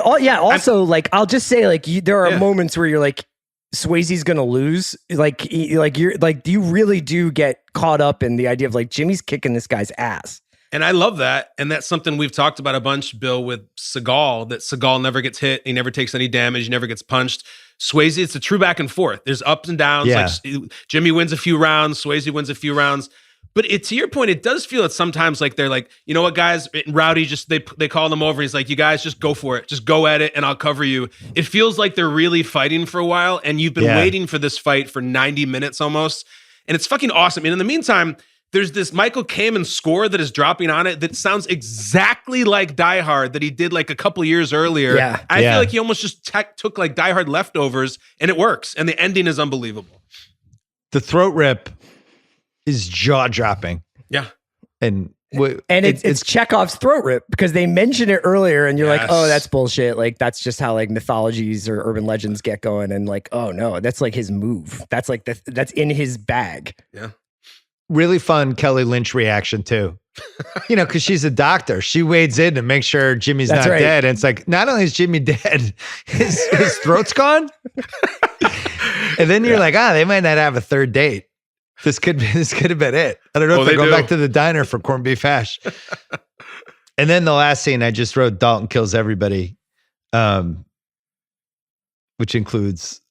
Also, like, I'll just say, like, there are moments where you're like, Swayze's gonna lose. Like you really do get caught up in the idea of like Jimmy's kicking this guy's ass. And I love that. And that's something we've talked about a bunch, Bill, with Seagal, that Seagal never gets hit. He never takes any damage. He never gets punched. Swayze, it's a true back and forth. There's ups and downs. Yeah. Like Jimmy wins a few rounds. Swayze wins a few rounds. But to your point, it does feel that sometimes like they're like, you know what, guys, Rowdy they call them over. He's like, you guys just go for it. Just go at it and I'll cover you. It feels like they're really fighting for a while. And you've been waiting for this fight for 90 minutes almost. And it's fucking awesome. And in the meantime, there's this Michael Kamen score that is dropping on it that sounds exactly like Die Hard that he did like a couple years earlier. Yeah. I feel like he almost just took like Die Hard leftovers and it works. And the ending is unbelievable. The throat rip is jaw-dropping. Yeah. And it's Chekhov's throat rip because they mentioned it earlier and you're like, oh, that's bullshit. Like, that's just how like mythologies or urban legends get going. And like, oh no, that's like his move. That's like, that's in his bag. Yeah. Really fun Kelly Lynch reaction too. You know, because she's a doctor. She wades in to make sure Jimmy's not dead. And it's like, not only is Jimmy dead, his throat's gone. And then you're like, they might not have a third date. This could have been it. I don't know if they're going back to the diner for corned beef hash. And then the last scene, I just wrote Dalton kills everybody, which includes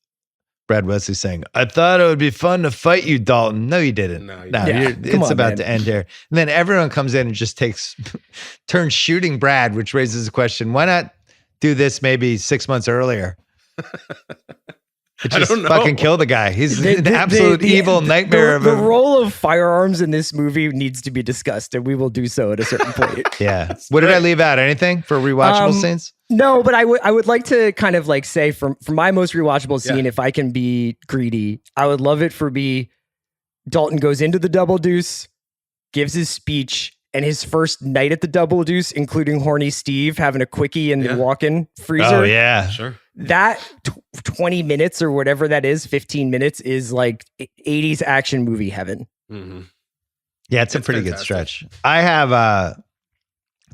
Brad Wesley saying, I thought it would be fun to fight you, Dalton. No, you didn't. It's about to end here. And then everyone comes in and just turns shooting Brad, which raises the question, why not do this maybe 6 months earlier? Just fucking kill the guy. He's an absolute evil nightmare. The role of firearms in this movie needs to be discussed, and we will do so at a certain point. Yeah. What did I leave out? Anything for rewatchable scenes? No, but I would like to kind of like say for my most rewatchable scene, if I can be greedy, I would love it for Dalton goes into the Double Deuce, gives his speech, and his first night at the Double Deuce, including horny Steve having a quickie in the walk-in freezer. Oh yeah, sure. That 20 minutes or whatever that is, 15 minutes is like 80s action movie heaven. Mm-hmm. Yeah, it's a pretty good stretch. I have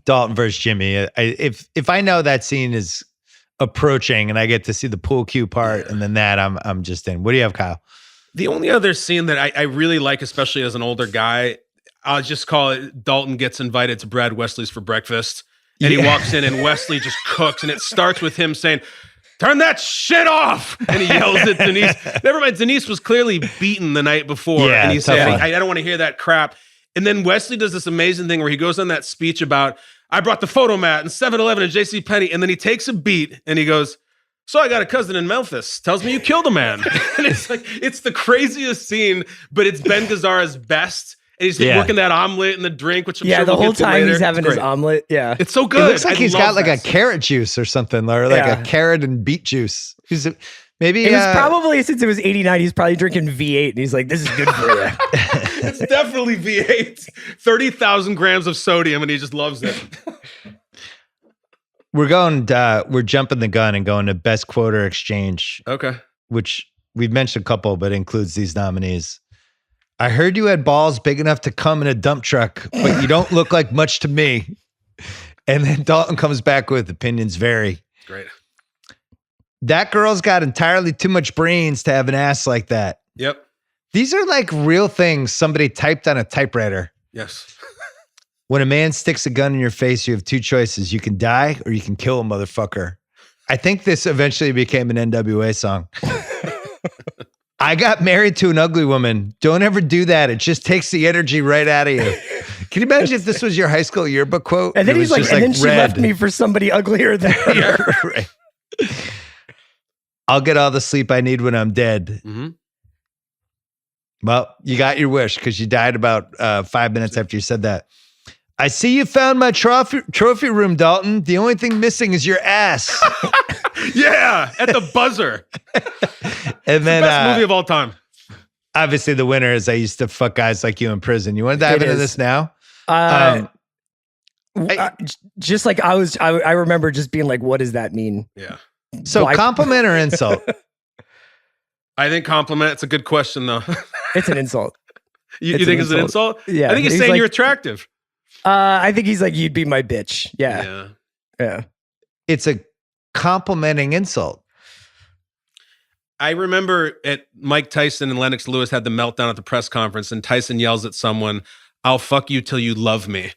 Dalton versus Jimmy. If I know that scene is approaching and I get to see the pool cue part and then that, I'm just in. What do you have, Kyle? The only other scene that I really like, especially as an older guy, I'll just call it Dalton gets invited to Brad Wesley's for breakfast. And he walks in and Wesley just cooks. And it starts with him saying, turn that shit off. And he yells at Denise. Never mind, Denise was clearly beaten the night before. Yeah, and he's saying, I don't want to hear that crap. And then Wesley does this amazing thing where he goes on that speech about, I brought the photo mat and 7-Eleven and JCPenney. And then he takes a beat and he goes, so I got a cousin in Memphis. Tells me you killed a man. And it's like, it's the craziest scene, but it's Ben Gazzara's best. And he's working that omelet and the drink, which I'm sure the we'll whole get to time later. he's having his omelet. Yeah. It's so good. It looks like he's got like a carrot juice or something, or like a carrot and beet juice. Maybe it was probably, since it was 89, he's probably drinking V8 and he's like, this is good for you. It's definitely V8. 30,000 grams of sodium and he just loves it. We're jumping the gun and going to best quote or exchange. Okay. Which we've mentioned a couple, but includes these nominees. I heard you had balls big enough to come in a dump truck, but you don't look like much to me. And then Dalton comes back with opinions vary. Great. That girl's got entirely too much brains to have an ass like that. Yep. These are like real things somebody typed on a typewriter. Yes. When a man sticks a gun in your face, you have two choices. You can die or you can kill a motherfucker. I think this eventually became an NWA song. I got married to an ugly woman. Don't ever do that. It just takes the energy right out of you. Can you imagine if this was your high school yearbook quote? And then he's like, and then she left me for somebody uglier than her. Right. I'll get all the sleep I need when I'm dead. Mm-hmm. Well, you got your wish because you died about 5 minutes after you said that. I see you found my trophy room, Dalton. The only thing missing is your ass. Yeah, at the buzzer. And then the best movie of all time. Obviously, the winner is I used to fuck guys like you in prison. You want to dive into this now? Just like I remember just being like, what does that mean? Yeah. So compliment or insult? I think compliment. It's a good question, though. It's an insult. You think it's an insult? Yeah. I think he's saying like, you're attractive. I think he's like, you'd be my bitch. Yeah. It's a complimenting insult. I remember at Mike Tyson and Lennox Lewis had the meltdown at the press conference, and Tyson yells at someone, "I'll fuck you till you love me."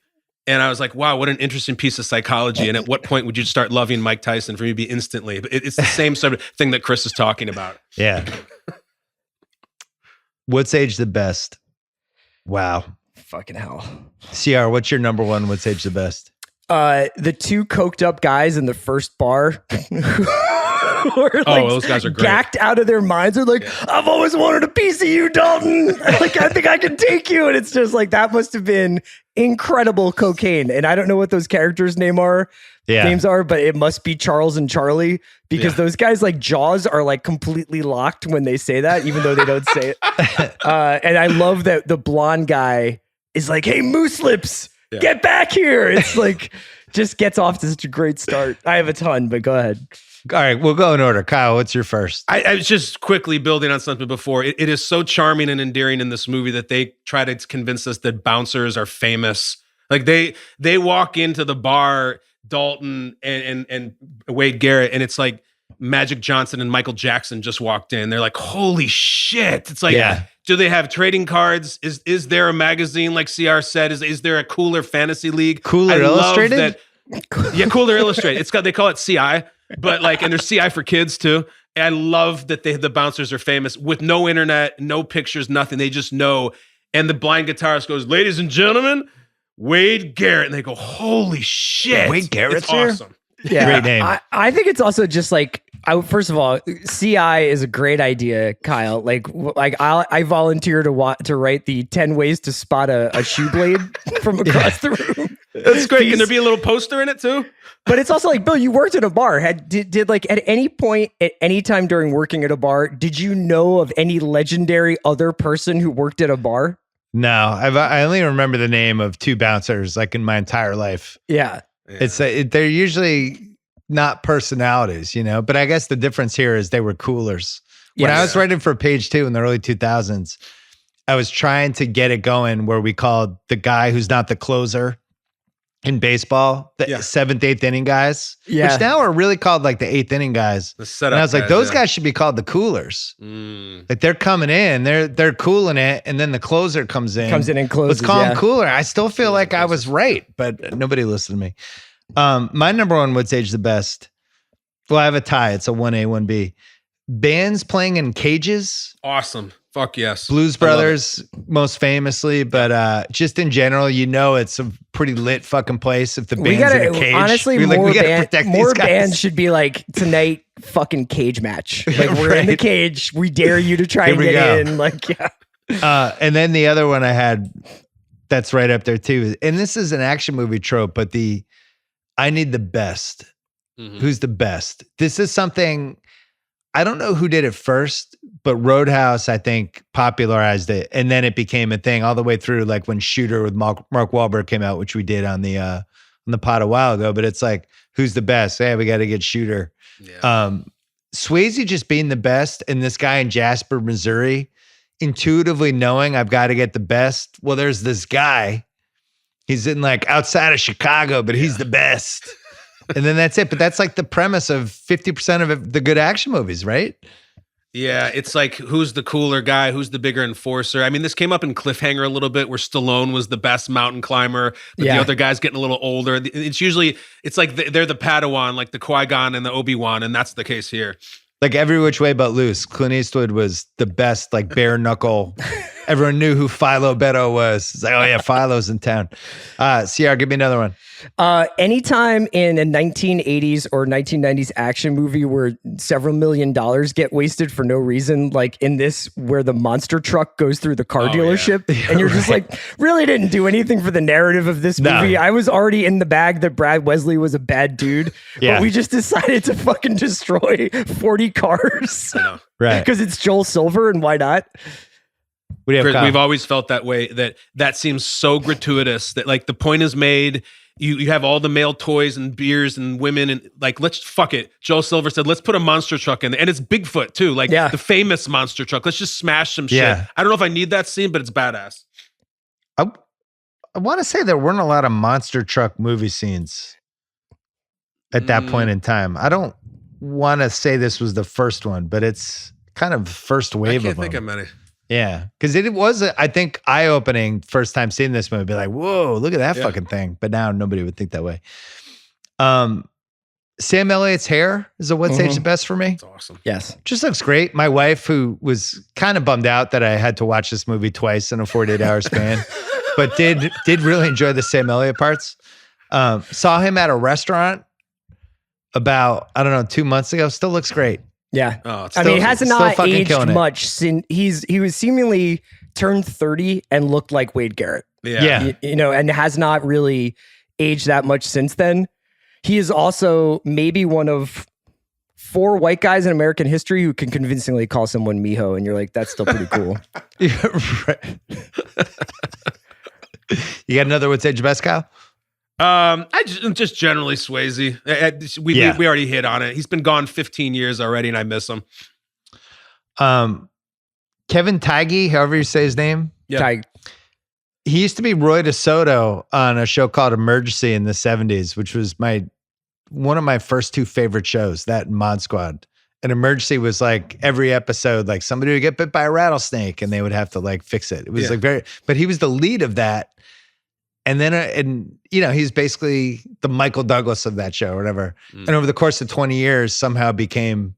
And I was like, wow, what an interesting piece of psychology. And at what point would you start loving Mike Tyson for me to be instantly? But it's the same sort of thing that Chris is talking about. Yeah. What's aged the best? Wow. Fucking hell. CR, what's your number one? What's aged the best? The two coked up guys in the first bar were like, those guys are great. Gacked out of their minds. They're like, I've always wanted a piece of you, Dalton. Like, I think I can take you. And it's just like, that must have been incredible cocaine. And I don't know what those characters' names are, but it must be Charles and Charlie, because those guys, like, jaws are like completely locked when they say that, even though they don't say it. And I love that the blonde guy is like, hey, Moose Lips, get back here. It's like, just gets off to such a great start. I have a ton, but go ahead. All right, we'll go in order. Kyle, what's your first? I was just quickly building on something before. It is so charming and endearing in this movie that they try to convince us that bouncers are famous. Like they walk into the bar, Dalton and Wade Garrett, and it's like Magic Johnson and Michael Jackson just walked in. They're like, holy shit. It's like, do they have trading cards? Is there a magazine, like CR said? Is there a Cooler Fantasy League? Cooler Illustrated? Cooler Illustrated. They call it CI. But like, and there's CI for kids too. And I love that the bouncers are famous with no internet, no pictures, nothing. They just know. And the blind guitarist goes, "Ladies and gentlemen, Wade Garrett." And they go, holy shit. Wade Garrett's awesome. Yeah. Great name. I think it's also just like, first of all, CI is a great idea, Kyle. Like I volunteer to write the 10 ways to spot a shoe blade from across the room. That's great. Can there be a little poster in it too? But it's also like, Bill, you worked at a bar. Did like at any point, at any time during working at a bar, did you know of any legendary other person who worked at a bar? No, I only remember the name of two bouncers like in my entire life. Yeah. It's they're usually not personalities, but I guess the difference here is they were coolers. When I was writing for Page 2 in the early 2000s, I was trying to get it going where we called the guy who's not the closer in baseball, the seventh, eighth inning guys, which now are really called like the eighth inning guys. The setup and I was like, guys, those guys should be called the coolers. Like they're coming in, they're cooling it, and then the closer comes in and closes. Let's call him cooler. I still feel like I was right, but nobody listened to me. My number one, what's age the best? Well, I have a tie. It's a 1A, 1B. Bands playing in cages. Awesome. Fuck yes. Blues Brothers, most famously, but just in general, it's a pretty lit fucking place if the band's in a cage. Honestly, more bands should be like, tonight, fucking cage match. Like, we're in the cage. We dare you to try and get in. Like, and then the other one I had that's right up there too, and this is an action movie trope, but I need the best. Mm-hmm. Who's the best? This is something, I don't know who did it first, but Roadhouse, I think, popularized it. And then it became a thing all the way through, like when Shooter with Mark Wahlberg came out, which we did on the pod a while ago. But it's like, who's the best? Hey, we got to get Shooter. Yeah. Swayze just being the best, and this guy in Jasper, Missouri, intuitively knowing I've got to get the best. Well, there's this guy. He's in like outside of Chicago, but he's the best. And then that's it. But that's like the premise of 50% of the good action movies, right? Yeah, it's like, who's the cooler guy? Who's the bigger enforcer? I mean, this came up in Cliffhanger a little bit, where Stallone was the best mountain climber, but the other guy's getting a little older. It's like they're the Padawan, like the Qui-Gon and the Obi-Wan, and that's the case here. Like Every Which Way But Loose, Clint Eastwood was the best, like bare knuckle. Everyone knew who Philo Beto was. It's like, oh yeah, Philo's in town. CR, give me another one. Anytime in a 1980s or 1990s action movie where several $1 million get wasted for no reason, like in this, where the monster truck goes through the car dealership, and you're just like, really didn't do anything for the narrative of this movie. I was already in the bag that Brad Wesley was a bad dude, but we just decided to fucking destroy 40 cars. I know. Right. Because it's Joel Silver, and why not? Chris, we've always felt that way, that seems so gratuitous, that like the point is made. You have all the male toys and beers and women, and like, let's fuck it. Joel Silver said, let's put a monster truck in there. And it's Bigfoot too, like the famous monster truck. Let's just smash some shit. I don't know if I need that scene, but it's badass. I want to say there weren't a lot of monster truck movie scenes at that point in time. I don't want to say this was the first one, but it's kind of the first wave of them. I can't think of many. Yeah, because it was, I think, eye-opening first time seeing this movie. Be like, whoa, look at that fucking thing. But now nobody would think that way. Sam Elliott's hair is a What's Age the Best for me. It's awesome. Yes. Just looks great. My wife, who was kind of bummed out that I had to watch this movie twice in a 48-hour span, but did really enjoy the Sam Elliott parts. Saw him at a restaurant about, 2 months ago. Still looks great. Yeah. Oh, I mean, he has not aged much since he was seemingly turned 30 and looked like Wade Garrett. Yeah. And has not really aged that much since then. He is also maybe one of 4 white guys in American history who can convincingly call someone Mijo, and you're like, that's still pretty cool. Right. You got another What's Age the Best, Kyle? I just generally Swayze. We already hit on it. He's been gone 15 years already, and I miss him. Kevin Feige, however you say his name. Yeah. He used to be Roy DeSoto on a show called Emergency in the 70s, which was one of my first 2 favorite shows, that and Mod Squad. And Emergency was like every episode, like somebody would get bit by a rattlesnake and they would have to like fix it. It was but he was the lead of that. And then, he's basically the Michael Douglas of that show or whatever. And over the course of 20 years, somehow became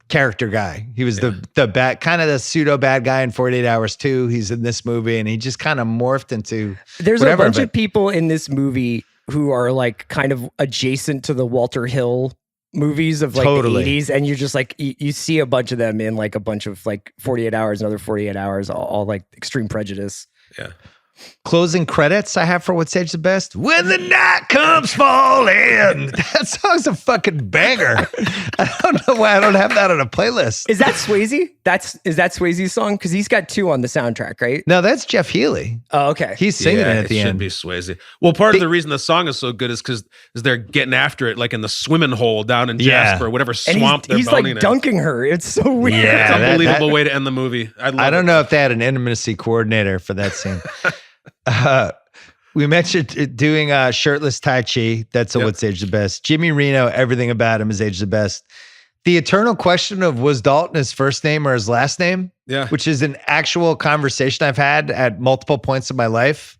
character guy. He was the bad, kind of the pseudo bad guy in 48 Hours too. He's in this movie and he just kind of morphed into There's a bunch of people in this movie who are like kind of adjacent to the Walter Hill movies of like the 80s. And you're just like, you see a bunch of them in like a bunch of like 48 Hours, another 48 Hours, all like Extreme Prejudice. Yeah. Closing credits I have for What's Age the Best. When the night comes falling. That song's a fucking banger. I don't know why I don't have that on a playlist. Is that Swayze? Is that Swayze's song? Because he's got 2 on the soundtrack, right? No, that's Jeff Healey. Oh, okay. He's singing it at the end. Should be Swayze. Well, part of the reason the song is so good is because they're getting after it, like in the swimming hole down in Jasper, whatever swamp they're he's boning like in. Dunking her. It's so weird. Yeah, it's an unbelievable way to end the movie. I don't know if they had an intimacy coordinator for that scene. We mentioned doing shirtless Tai Chi. That's What's Age the Best. Jimmy Reno, everything about him is Age the Best. The eternal question of was Dalton his first name or his last name? Yeah. Which is an actual conversation I've had at multiple points in my life.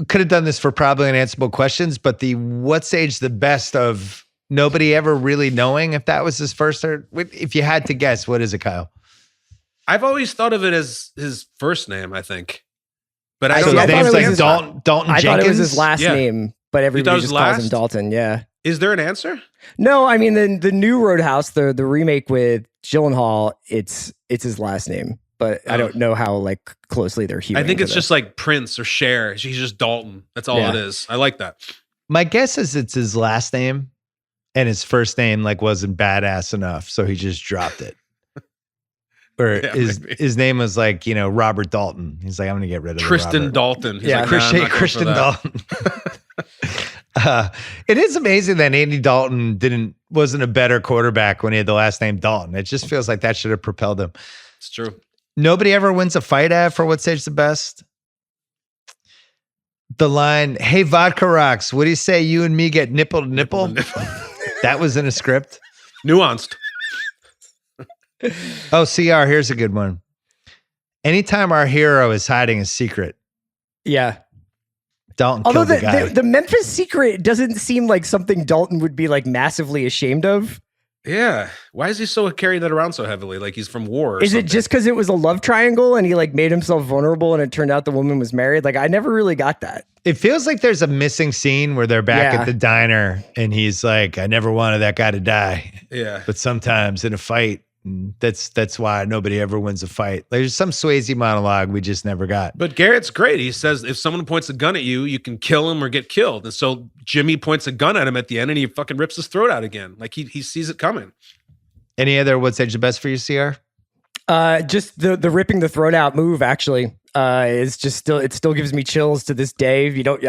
Could have done this for probably unanswerable questions, but the What's Age the Best of nobody ever really knowing if that was his first or if you had to guess, what is it, Kyle? I've always thought of it as his first name, I think. But I so don't his know. name's like Dalton Jenkins? I thought it was his last name, but everybody just calls him Dalton. Yeah. Is there an answer? No, I mean the new Roadhouse, the remake with Gyllenhaal, it's his last name, but I don't know how like closely they're hewing. I think it's just like Prince or Cher. He's just Dalton. That's all it is. I like that. My guess is it's his last name, and his first name like wasn't badass enough, so he just dropped it. Or his name was like, Robert Dalton. He's like, I'm going to get rid of Tristan Dalton. He's like, Christian Dalton. It is amazing that Andy Dalton wasn't a better quarterback when he had the last name Dalton. It just feels like that should have propelled him. It's true. Nobody ever wins a fight for What's Age the Best. The line, hey, Vodka Rocks, what do you say you and me get nipple to nipple? That was in a script. Nuanced. Oh, CR, here's a good one. Anytime our hero is hiding a secret. Yeah. Dalton killed the guy. The Memphis Secret doesn't seem like something Dalton would be like massively ashamed of. Yeah. Why is he so carrying that around so heavily? Like he's from war or Is it just because it was a love triangle and he like made himself vulnerable and it turned out the woman was married? Like I never really got that. It feels like there's a missing scene where they're back at the diner and he's like, I never wanted that guy to die. Yeah. But sometimes in a fight, that's why nobody ever wins a fight. There's some Swayze monologue we just never got. But Garrett's great. He says if someone points a gun at you, you can kill him or get killed. And so Jimmy points a gun at him at the end and he fucking rips his throat out again. Like he sees it coming. Any other What's Age the Best for you, CR? Just the ripping the throat out move actually is just still gives me chills to this day. You don't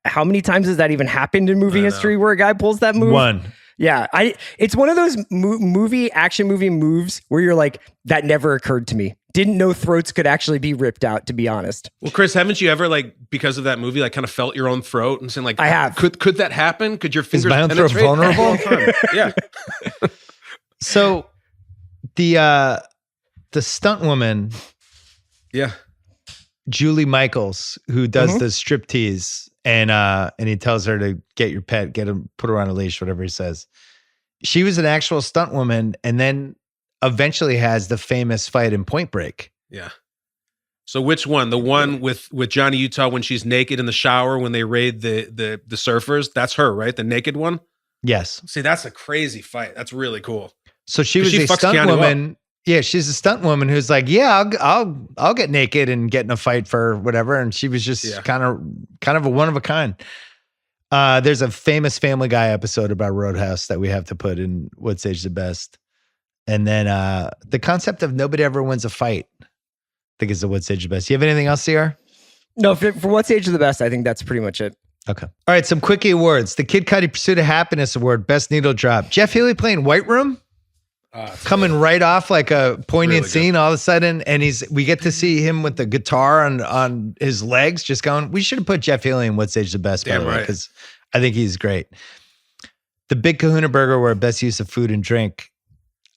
how many times has that even happened in movie history where a guy pulls that move? One. Yeah, it's one of those action movie moves where you're like, that never occurred to me. Didn't know throats could actually be ripped out, to be honest. Well, Chris, haven't you ever, like, because of that movie, like, kind of felt your own throat and saying, like, I have. Could that happen? Could your fingers my own throat penetrate? vulnerable? Yeah. So the stunt woman, Yeah. Julie Michaels, who does the striptease, and he tells her to get your pet, put her on a leash, whatever he says. She was an actual stunt woman, and then eventually has the famous fight in Point Break. Yeah. So which one? The one with Johnny Utah when she's naked in the shower when they raid the surfers? That's her, right? The naked one? Yes. See, that's a crazy fight. That's really cool. So she was a stunt Keanu woman. up. Yeah, she's a stunt woman who's like, yeah, I'll get naked and get in a fight for whatever. And she was just kind of a one of a kind. There's a famous Family Guy episode about Roadhouse that we have to put in What's Age the Best. And then the concept of nobody ever wins a fight, I think is the What's Age the Best. You have anything else, CR? No, for What's Age of the Best, I think that's pretty much it. Okay. All right, some quickie awards. The Kid Cudi Pursuit of Happiness Award, Best Needle Drop. Jeff Healey playing White Room. Coming right off like a poignant scene all of a sudden, and we get to see him with the guitar on his legs, just going. We should have put Jeff Healey in What's Age the Best, by the way, because I think he's great. The Big Kahuna Burger Award, Best Use of Food and Drink.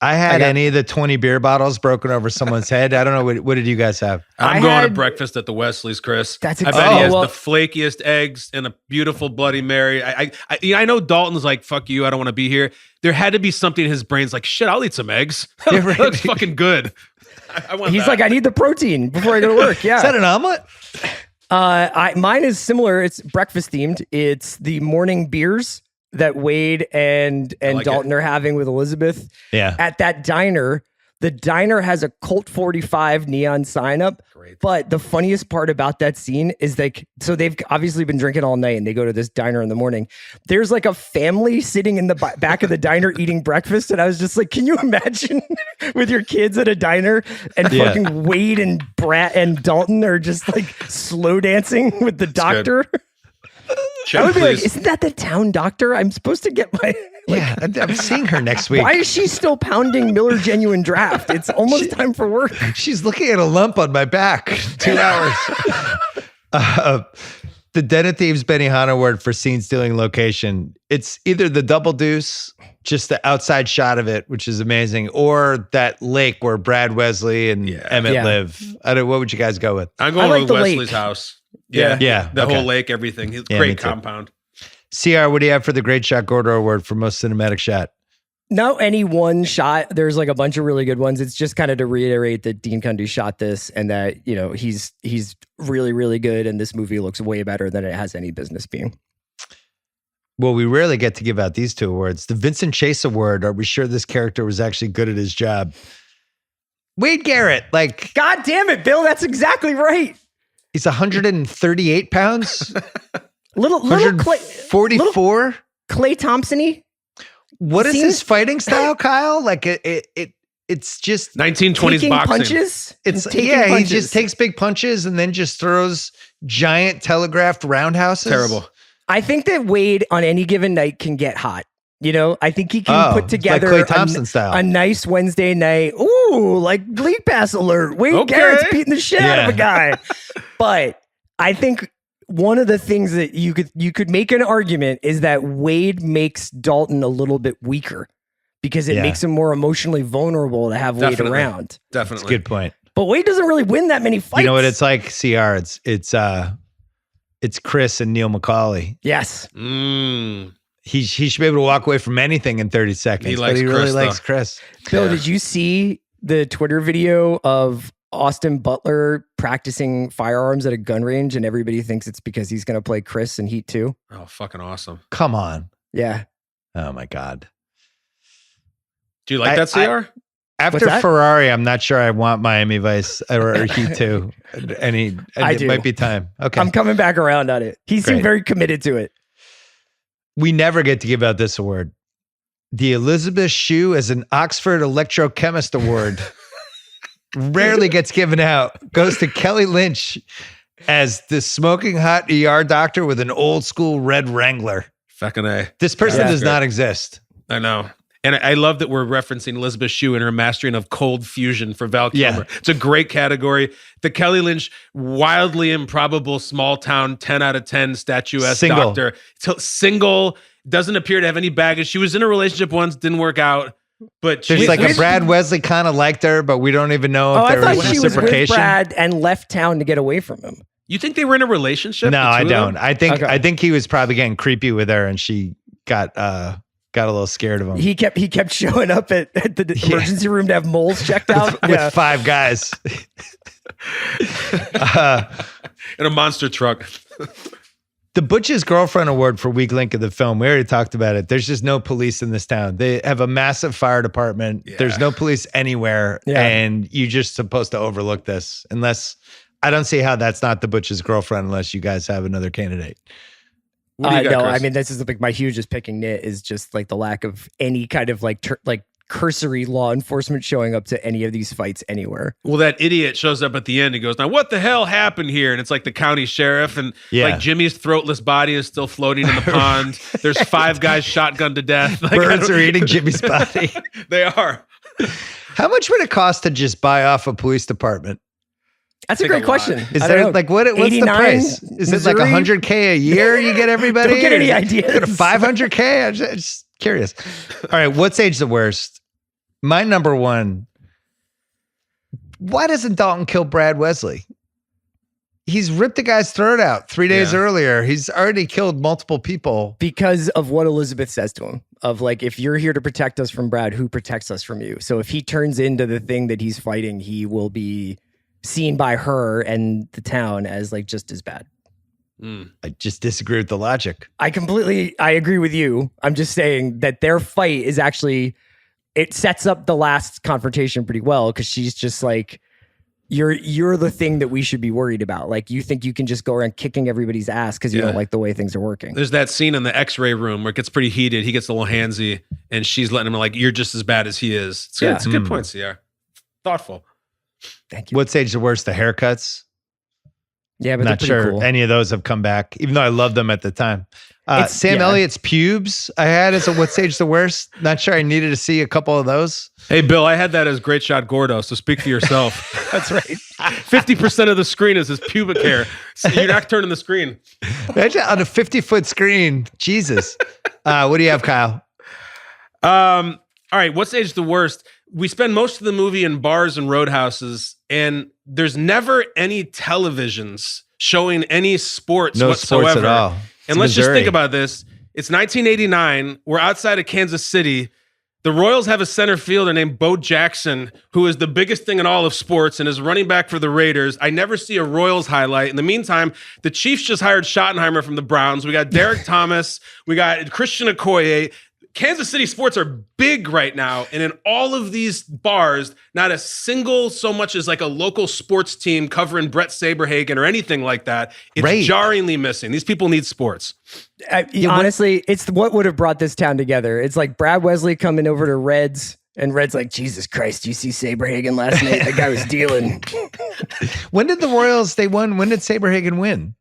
I had any of the 20 beer bottles broken over someone's head. I don't know. What did you guys have? I'm going to breakfast at the Wesley's, Chris. That's I bet he has the flakiest eggs and a beautiful Bloody Mary. I know Dalton's like, fuck you, I don't want to be here. There had to be something in his brain's like, shit, I'll eat some eggs. That looks fucking good. He's like, I need the protein before I go to work. Yeah. Is that an omelet? Mine is similar. It's breakfast themed. It's the morning beers that Wade and Dalton are having with Elizabeth at that diner. The diner has a Colt 45 neon sign up. Great. But the funniest part about that scene is they've obviously been drinking all night and they go to this diner in the morning. There's like a family sitting in the back of the diner eating breakfast. And I was just like, can you imagine with your kids at a diner and fucking Wade and Brandt and Dalton are just like slow dancing with the doctor? Check, I would be please. like, isn't that the town doctor? I'm supposed to get my... I'm seeing her next week. Why is she still pounding Miller Genuine Draft? It's almost time for work. She's looking at a lump on my back. 2 hours. The Den of Thieves Benihana Award for scene stealing location. It's either the Double Deuce, just the outside shot of it, which is amazing, or that lake where Brad, Wesley, and Emmett live. What would you guys go with? I'm going with Wesley's house. Yeah. The whole lake, everything. Great compound. CR, what do you have for the Great Shot Gordo Award for most cinematic shot? Not any one shot. There's like a bunch of really good ones. It's just kind of to reiterate that Dean Cundey shot this and that, he's really, really good. And this movie looks way better than it has any business being. Well, we rarely get to give out these two awards. The Vincent Chase Award. Are we sure this character was actually good at his job? Wade Garrett, like, God damn it, Bill. That's exactly right. He's 138 pounds. Little 44. Clay Thompson-y. What is his fighting style, Kyle? Like it's just 1920s boxing. Punches. He just takes big punches and then just throws giant telegraphed roundhouses. Terrible. I think that Wade on any given night can get hot. I think he can put together like Klay Thompson style. A nice Wednesday night. Ooh, like league pass alert. Wade Garrett's beating the shit out of a guy. But I think one of the things that you could make an argument is that Wade makes Dalton a little bit weaker because it makes him more emotionally vulnerable to have Wade around. Definitely. That's a good point. But Wade doesn't really win that many fights. You know what it's like, CR? It's Chris and Neil McCauley. Yes. He should be able to walk away from anything in 30 seconds. He really likes Chris. Bill, did you see the Twitter video of Austin Butler practicing firearms at a gun range and everybody thinks it's because he's going to play Chris in Heat 2? Oh, fucking awesome. Come on. Yeah. Oh my God. Do you like that, CR? After Ferrari, I'm not sure I want Miami Vice or Heat 2. It might be time. Okay. I'm coming back around on it. He seemed very committed to it. We never get to give out this award. The Elizabeth Shue as an Oxford Electrochemist Award rarely gets given out. Goes to Kelly Lynch as the smoking hot ER doctor with an old school red Wrangler. Fucking A. This person does not exist. I know. And I love that we're referencing Elizabeth Shue and her mastering of cold fusion for Val Kilmer. Yeah. It's a great category. The Kelly Lynch, wildly improbable small town, 10 out of 10 statuesque doctor. Single, doesn't appear to have any baggage. She was in a relationship once, didn't work out. But there's like a Brad Wesley kind of liked her, but we don't even know if there was reciprocation. She was with Brad and left town to get away from him. You think they were in a relationship? No, I don't. I think he was probably getting creepy with her, and she got a little scared of him. He kept showing up at the emergency room to have moles checked out with 5 guys in a monster truck. The Butch's Girlfriend Award for weak link of the film. We already talked about it. There's just no police in this town. They have a massive fire department. Yeah. There's no police anywhere, and you're just supposed to overlook this. Unless I don't see how that's not the Butch's Girlfriend, unless you guys have another candidate. No, I mean, this is like my hugest picking nit is just like the lack of any kind of like cursory law enforcement showing up to any of these fights anywhere. Well, that idiot shows up at the end and goes, "Now what the hell happened here?" And it's like the county sheriff, and like Jimmy's throatless body is still floating in the pond. There's 5 guys shotgunned to death. Like, birds are eating Jimmy's body. They are. How much would it cost to just buy off a police department? That's a great question. Is there like what's the price? Is it like $100K a year you get everybody? Don't get any ideas. $500K? I'm just curious. All right, what's age the worst? My number one. Why doesn't Dalton kill Brad Wesley? He's ripped the guy's throat out 3 days earlier. He's already killed multiple people. Because of what Elizabeth says to him. Of like, if you're here to protect us from Brad, who protects us from you? So if he turns into the thing that he's fighting, he will be seen by her and the town as like just as bad. I just disagree with the logic. I agree with you. I'm just saying that their fight is actually, it sets up the last confrontation pretty well, because she's just like, you're the thing that we should be worried about. Like, you think you can just go around kicking everybody's ass because you don't like the way things are working. There's that scene in the X-ray room where it gets pretty heated. He gets a little handsy, and she's letting him like, "You're just as bad as he is." It's good. It's a good point, Sierra. Thoughtful. Thank you. What's age the worst? The haircuts? Yeah, but not sure cool. Any of those have come back, even though I loved them at the time. Sam Elliott's pubes I had as a what's age the worst. Not sure I needed to see a couple of those. Hey, Bill, I had that as Great Shot Gordo, so speak for yourself. That's right. 50% of the screen is his pubic hair. So you're not turning the screen. Imagine on a 50-foot screen. Jesus. What do you have, Kyle? All right, what's age the worst? We spend most of the movie in bars and roadhouses, and there's never any televisions showing any sports whatsoever. Sports at all. And let's just think about this. It's 1989. We're outside of Kansas City. The Royals have a center fielder named Bo Jackson, who is the biggest thing in all of sports and is running back for the Raiders. I never see a Royals highlight. In the meantime, the Chiefs just hired Schottenheimer from the Browns. We got Derek Thomas. We got Christian Okoye. Kansas City sports are big right now, and in all of these bars, not a single so much as like a local sports team covering Brett Saberhagen or anything like that. It's jarringly missing. These people need sports. Honestly, it's what would have brought this town together. It's like Brad Wesley coming over to Reds, and Red's like, "Jesus Christ, you see Saberhagen last night? That guy was dealing." When did the Royals, they won? When did Saberhagen win?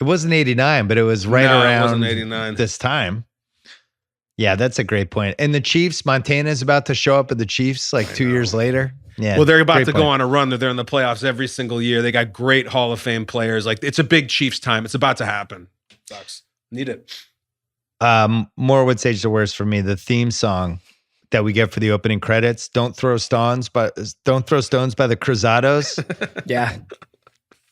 It wasn't 89, but it was around 89. This time. Yeah, that's a great point. And the Chiefs, Montana's about to show up at the Chiefs like 2 years later. Yeah. Well, they're about to go on a run. They're in the playoffs every single year. They got great Hall of Fame players. Like, it's a big Chiefs time. It's about to happen. Sucks. Need it. More would say the worst for me. The theme song that we get for the opening credits. Don't throw stones by the Cruzados. Yeah.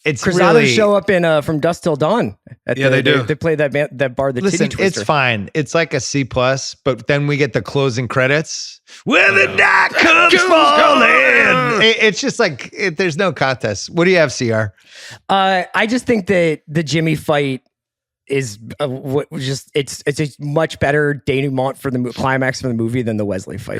It's Cruzados really, show up in From Dusk Till Dawn. They do. They play that bar, the Listen, Titty Twister. it's fine. It's like a C+, but then we get the closing credits. Where the night comes falling. It's just like, there's no contest. What do you have, CR? I just think that the Jimmy fight is it's a much better denouement for the climax for the movie than the Wesley fight.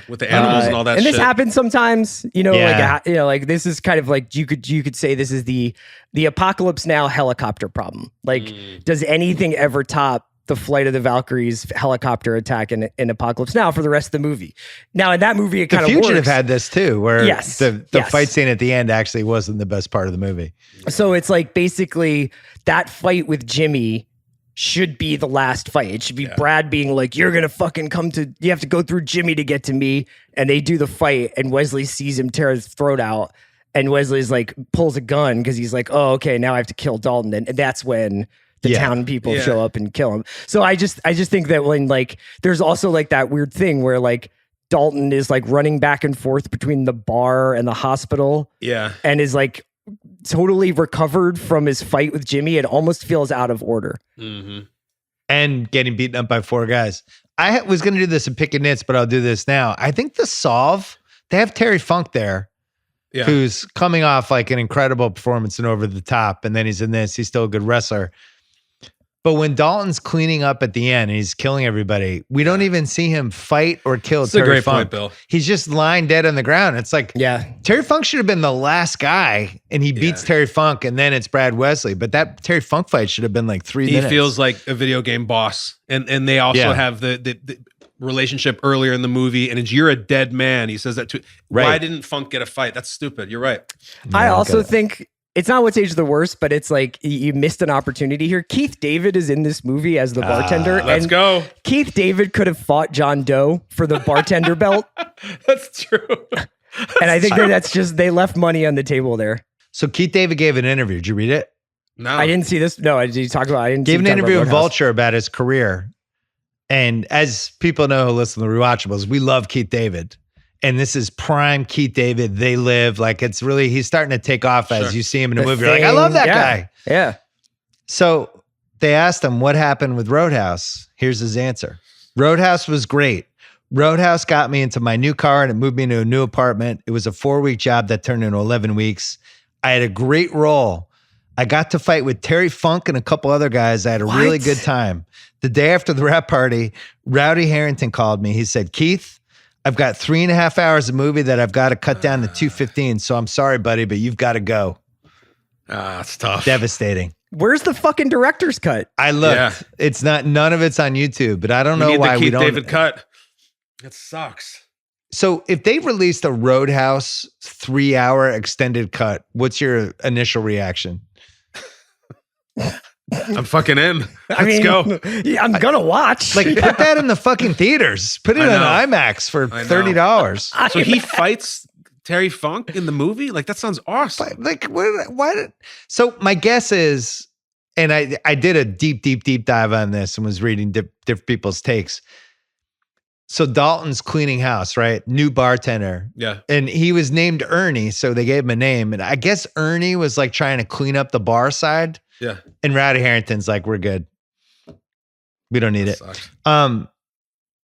With the animals and all that. And shit. This happens sometimes, like this is kind of like you could say this is the Apocalypse Now helicopter problem. Like, does anything ever top the Flight of the Valkyries helicopter attack in Apocalypse Now for the rest of the movie? Now, in that movie, it kind of works. The Fugitive had this too, where the fight scene at the end actually wasn't the best part of the movie. So it's like basically that fight with Jimmy should be the last fight. It should be Brad being like, you have to go through Jimmy to get to me. And they do the fight and Wesley sees him tear his throat out. And Wesley's like, pulls a gun because he's like, oh, okay, now I have to kill Dalton. And that's when the town people show up and kill him. So I just think that when like, there's also like that weird thing where like Dalton is like running back and forth between the bar and the hospital. Yeah. And is like totally recovered from his fight with Jimmy. It almost feels out of order. Mm-hmm. And getting beaten up by 4 guys. I was going to do this in Pick and Nits, but I'll do this now. I think the solve, they have Terry Funk there. Yeah. Who's coming off like an incredible performance and over the top. And then he's in this, he's still a good wrestler. But when Dalton's cleaning up at the end and he's killing everybody, we don't even see him fight or kill Terry Funk. Point, Bill. He's just lying dead on the ground. It's like, Terry Funk should have been the last guy and he beats Terry Funk and then it's Brad Wesley. But that Terry Funk fight should have been like 3 minutes. He feels like a video game boss. And they also have the relationship earlier in the movie, and it's you're a dead man. He says that too. Right. Why didn't Funk get a fight? That's stupid. You're right. I also think it's not what's age the worst, but it's like you missed an opportunity here. Keith David is in this movie as the bartender. Let's go. Keith David could have fought John Doe for the bartender belt. That's true. And I think that's just, they left money on the table there. So Keith David gave an interview. Did you read it? No. I didn't see this. No, did you talk about, I didn't Gave an interview in Vulture about his career. And as people know who listen to the Rewatchables, we love Keith David. And this is prime Keith David. They live like it's really, he's starting to take off as you see him in a movie. You're like, I love that guy. Yeah. So they asked him what happened with Roadhouse. Here's his answer. Roadhouse was great. Roadhouse got me into my new car and it moved me into a new apartment. It was a 4-week job that turned into 11 weeks. I had a great role. I got to fight with Terry Funk and a couple other guys. I had a really good time. The day after the rap party, Rowdy Harrington called me. He said, Keith, I've got 3.5 hours of movie that I've got to cut down to 2:15. So I'm sorry, buddy, but you've got to go. It's tough. Devastating. Where's the fucking director's cut? I looked. Yeah. It's not, none of it's on YouTube, but I don't know why we don't. David cut. It sucks. So if they released a Roadhouse 3-hour extended cut, what's your initial reaction? I'm fucking in. Let's go. Yeah, I'm gonna watch. Like, put that in the fucking theaters. Put it on IMAX for $30. So he fights Terry Funk in the movie? Like, that sounds awesome. Like, why? So my guess is, and I did a deep dive on this and was reading different people's takes. So Dalton's cleaning house, right? New bartender. Yeah. And he was named Ernie, so they gave him a name. And I guess Ernie was like trying to clean up the bar side. Yeah. And Rowdy Harrington's like, we're good. We don't need it. Sucks.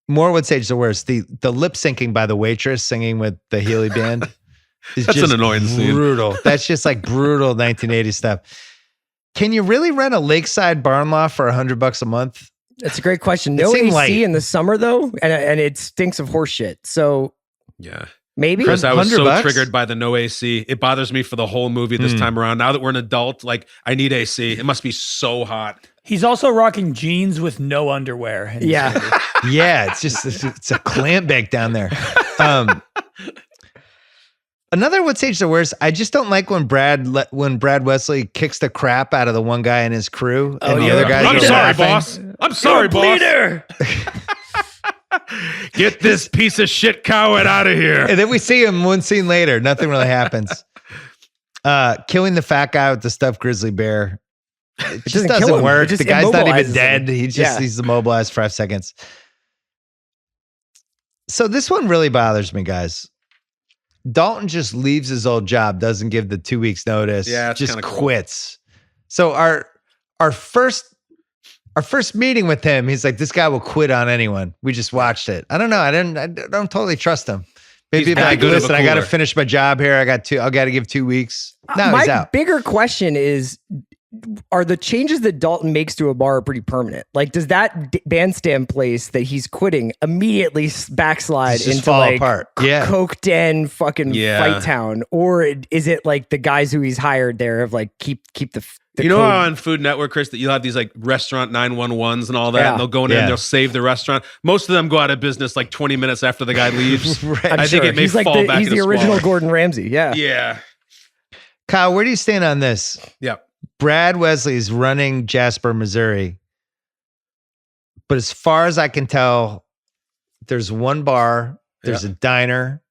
More would say it's the worst. The lip syncing by the waitress singing with the Healy band is That's just an annoying brutal. That's just like brutal 1980s stuff. Can you really rent a lakeside barn loft for $100 a month? That's a great question. No AC in the summer though, and it stinks of horse shit. So yeah. Maybe. Chris, I was so triggered by the no AC. It bothers me for the whole movie this time around. Now that we're an adult, like, I need AC. It must be so hot. He's also rocking jeans with no underwear. Yeah. Yeah, it's a clam bake down there. Another would say the worst. I just don't like when Brad Wesley kicks the crap out of the one guy in his crew and the other guys. I'm sorry, boss. I'm sorry, boss. Get this piece of shit coward out of here. And then we see him one scene later. Nothing really happens. Killing the fat guy with the stuffed grizzly bear. It just doesn't work. The guy's not even dead. He's immobilized for 5 seconds. So this one really bothers me, guys. Dalton just leaves his old job, doesn't give the 2 weeks notice, just quits. Cool. So our first meeting with him, he's like, this guy will quit on anyone. We just watched it. I don't know. I don't totally trust him. Maybe like, listen, I got to finish my job here. I got to give 2 weeks. No, he's out. My bigger question is, are the changes that Dalton makes to a bar pretty permanent? Like, does that bandstand place that he's quitting immediately backslide into like apart? Coke Den fucking Fight Town? Or is it like the guys who he's hired there have like keep the you know how on Food Network, Chris, that you'll have these like restaurant 911s and all that, and they'll go in there and they'll save the restaurant. Most of them go out of business like 20 minutes after the guy leaves. Right. I think it may fall back. He's the original Gordon Ramsay. Yeah. Yeah. Kyle, where do you stand on this? Yeah. Brad Wesley is running Jasper, Missouri. But as far as I can tell, there's one bar, there's a diner,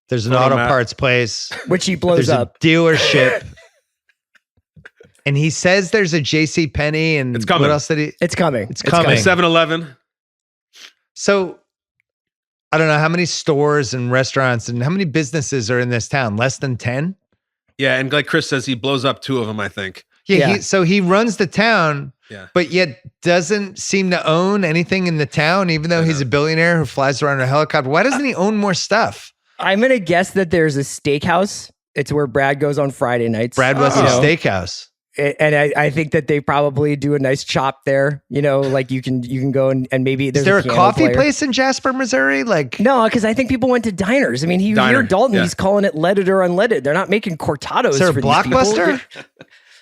there's an auto parts place, which he blows up. A dealership. And he says there's a JCPenney and it's coming. What else did he? It's coming. It's coming. 7-Eleven. So I don't know how many stores and restaurants and how many businesses are in this town? Less than 10? Yeah, and like Chris says, he blows up 2 of them, I think. Yeah. So he runs the town, yeah, but yet doesn't seem to own anything in the town, even though he's a billionaire who flies around in a helicopter. Why doesn't he own more stuff? I'm going to guess that there's a steakhouse. It's where Brad goes on Friday nights. Brad Wesley Steakhouse. And I think that they probably do a nice chop there. You know, like you can go and maybe there's Is there a coffee player. place in Jasper, Missouri? Like no, because I think people went to diners. I mean, you hear Dalton, he's calling it leaded or unleaded. They're not making cortados. Is there a for Blockbuster?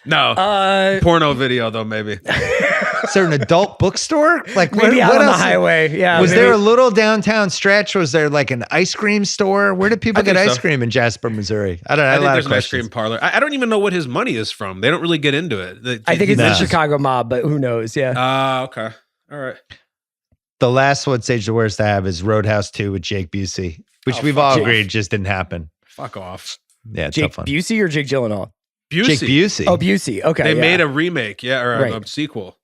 No, porno video though. Maybe is there an adult bookstore? Like maybe out on the highway. Yeah. Was there a little downtown stretch? Was there like an ice cream store? Where did people get ice cream in Jasper, Missouri? I don't know. I think there's an ice cream parlor. I don't even know what his money is from. They don't really get into it. I think it's the Chicago mob, but who knows? Yeah. Okay. All right. The last one Sage the Worst I have is Roadhouse 2 with Jake Busey, which we've all agreed just didn't happen. Fuck off. Yeah, it's Jake Busey or Jake Gyllenhaal? Busey. Jake Busey. Oh, Busey. Okay. They made a remake, or a sequel.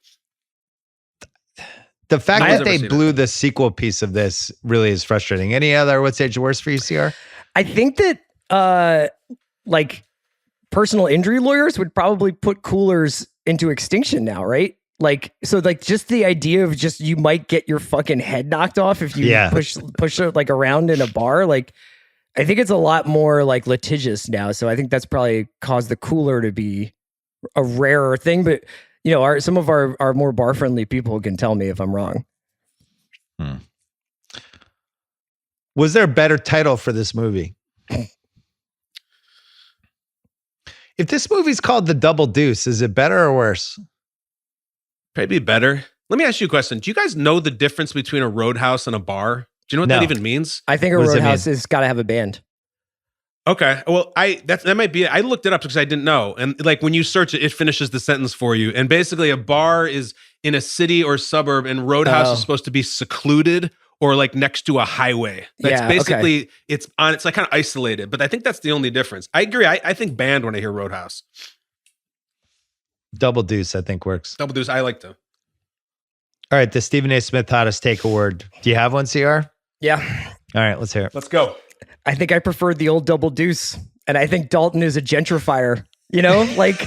The fact that they blew the sequel piece of this really is frustrating. Any other What's Age Worse for you, CR? I think that like personal injury lawyers would probably put coolers into extinction now, right? Like, so like just the idea of just you might get your fucking head knocked off if you push it like around in a bar. Like, I think it's a lot more like litigious now. So I think that's probably caused the cooler to be a rarer thing. But you know, some of our more bar friendly people can tell me if I'm wrong. Was there a better title for this movie? If this movie's called The Double Deuce, is it better or worse? Maybe better. Let me ask you a question. Do you guys know the difference between a roadhouse and a bar? Do you know what that even means? I think a roadhouse has got to have a band. Okay. Well, that might be it. I looked it up because I didn't know. And like when you search it, it finishes the sentence for you. And basically a bar is in a city or suburb and roadhouse is supposed to be secluded or like next to a highway. That's basically it's like kind of isolated, but I think that's the only difference. I agree. I think band when I hear roadhouse. Double Deuce, I think works. Double Deuce, I like to. All right, the Stephen A. Smith Hottest Take Award. Do you have one, CR? Yeah. All right, let's hear it. Let's go. I think I preferred the old Double Deuce, and I think Dalton is a gentrifier. You know, like,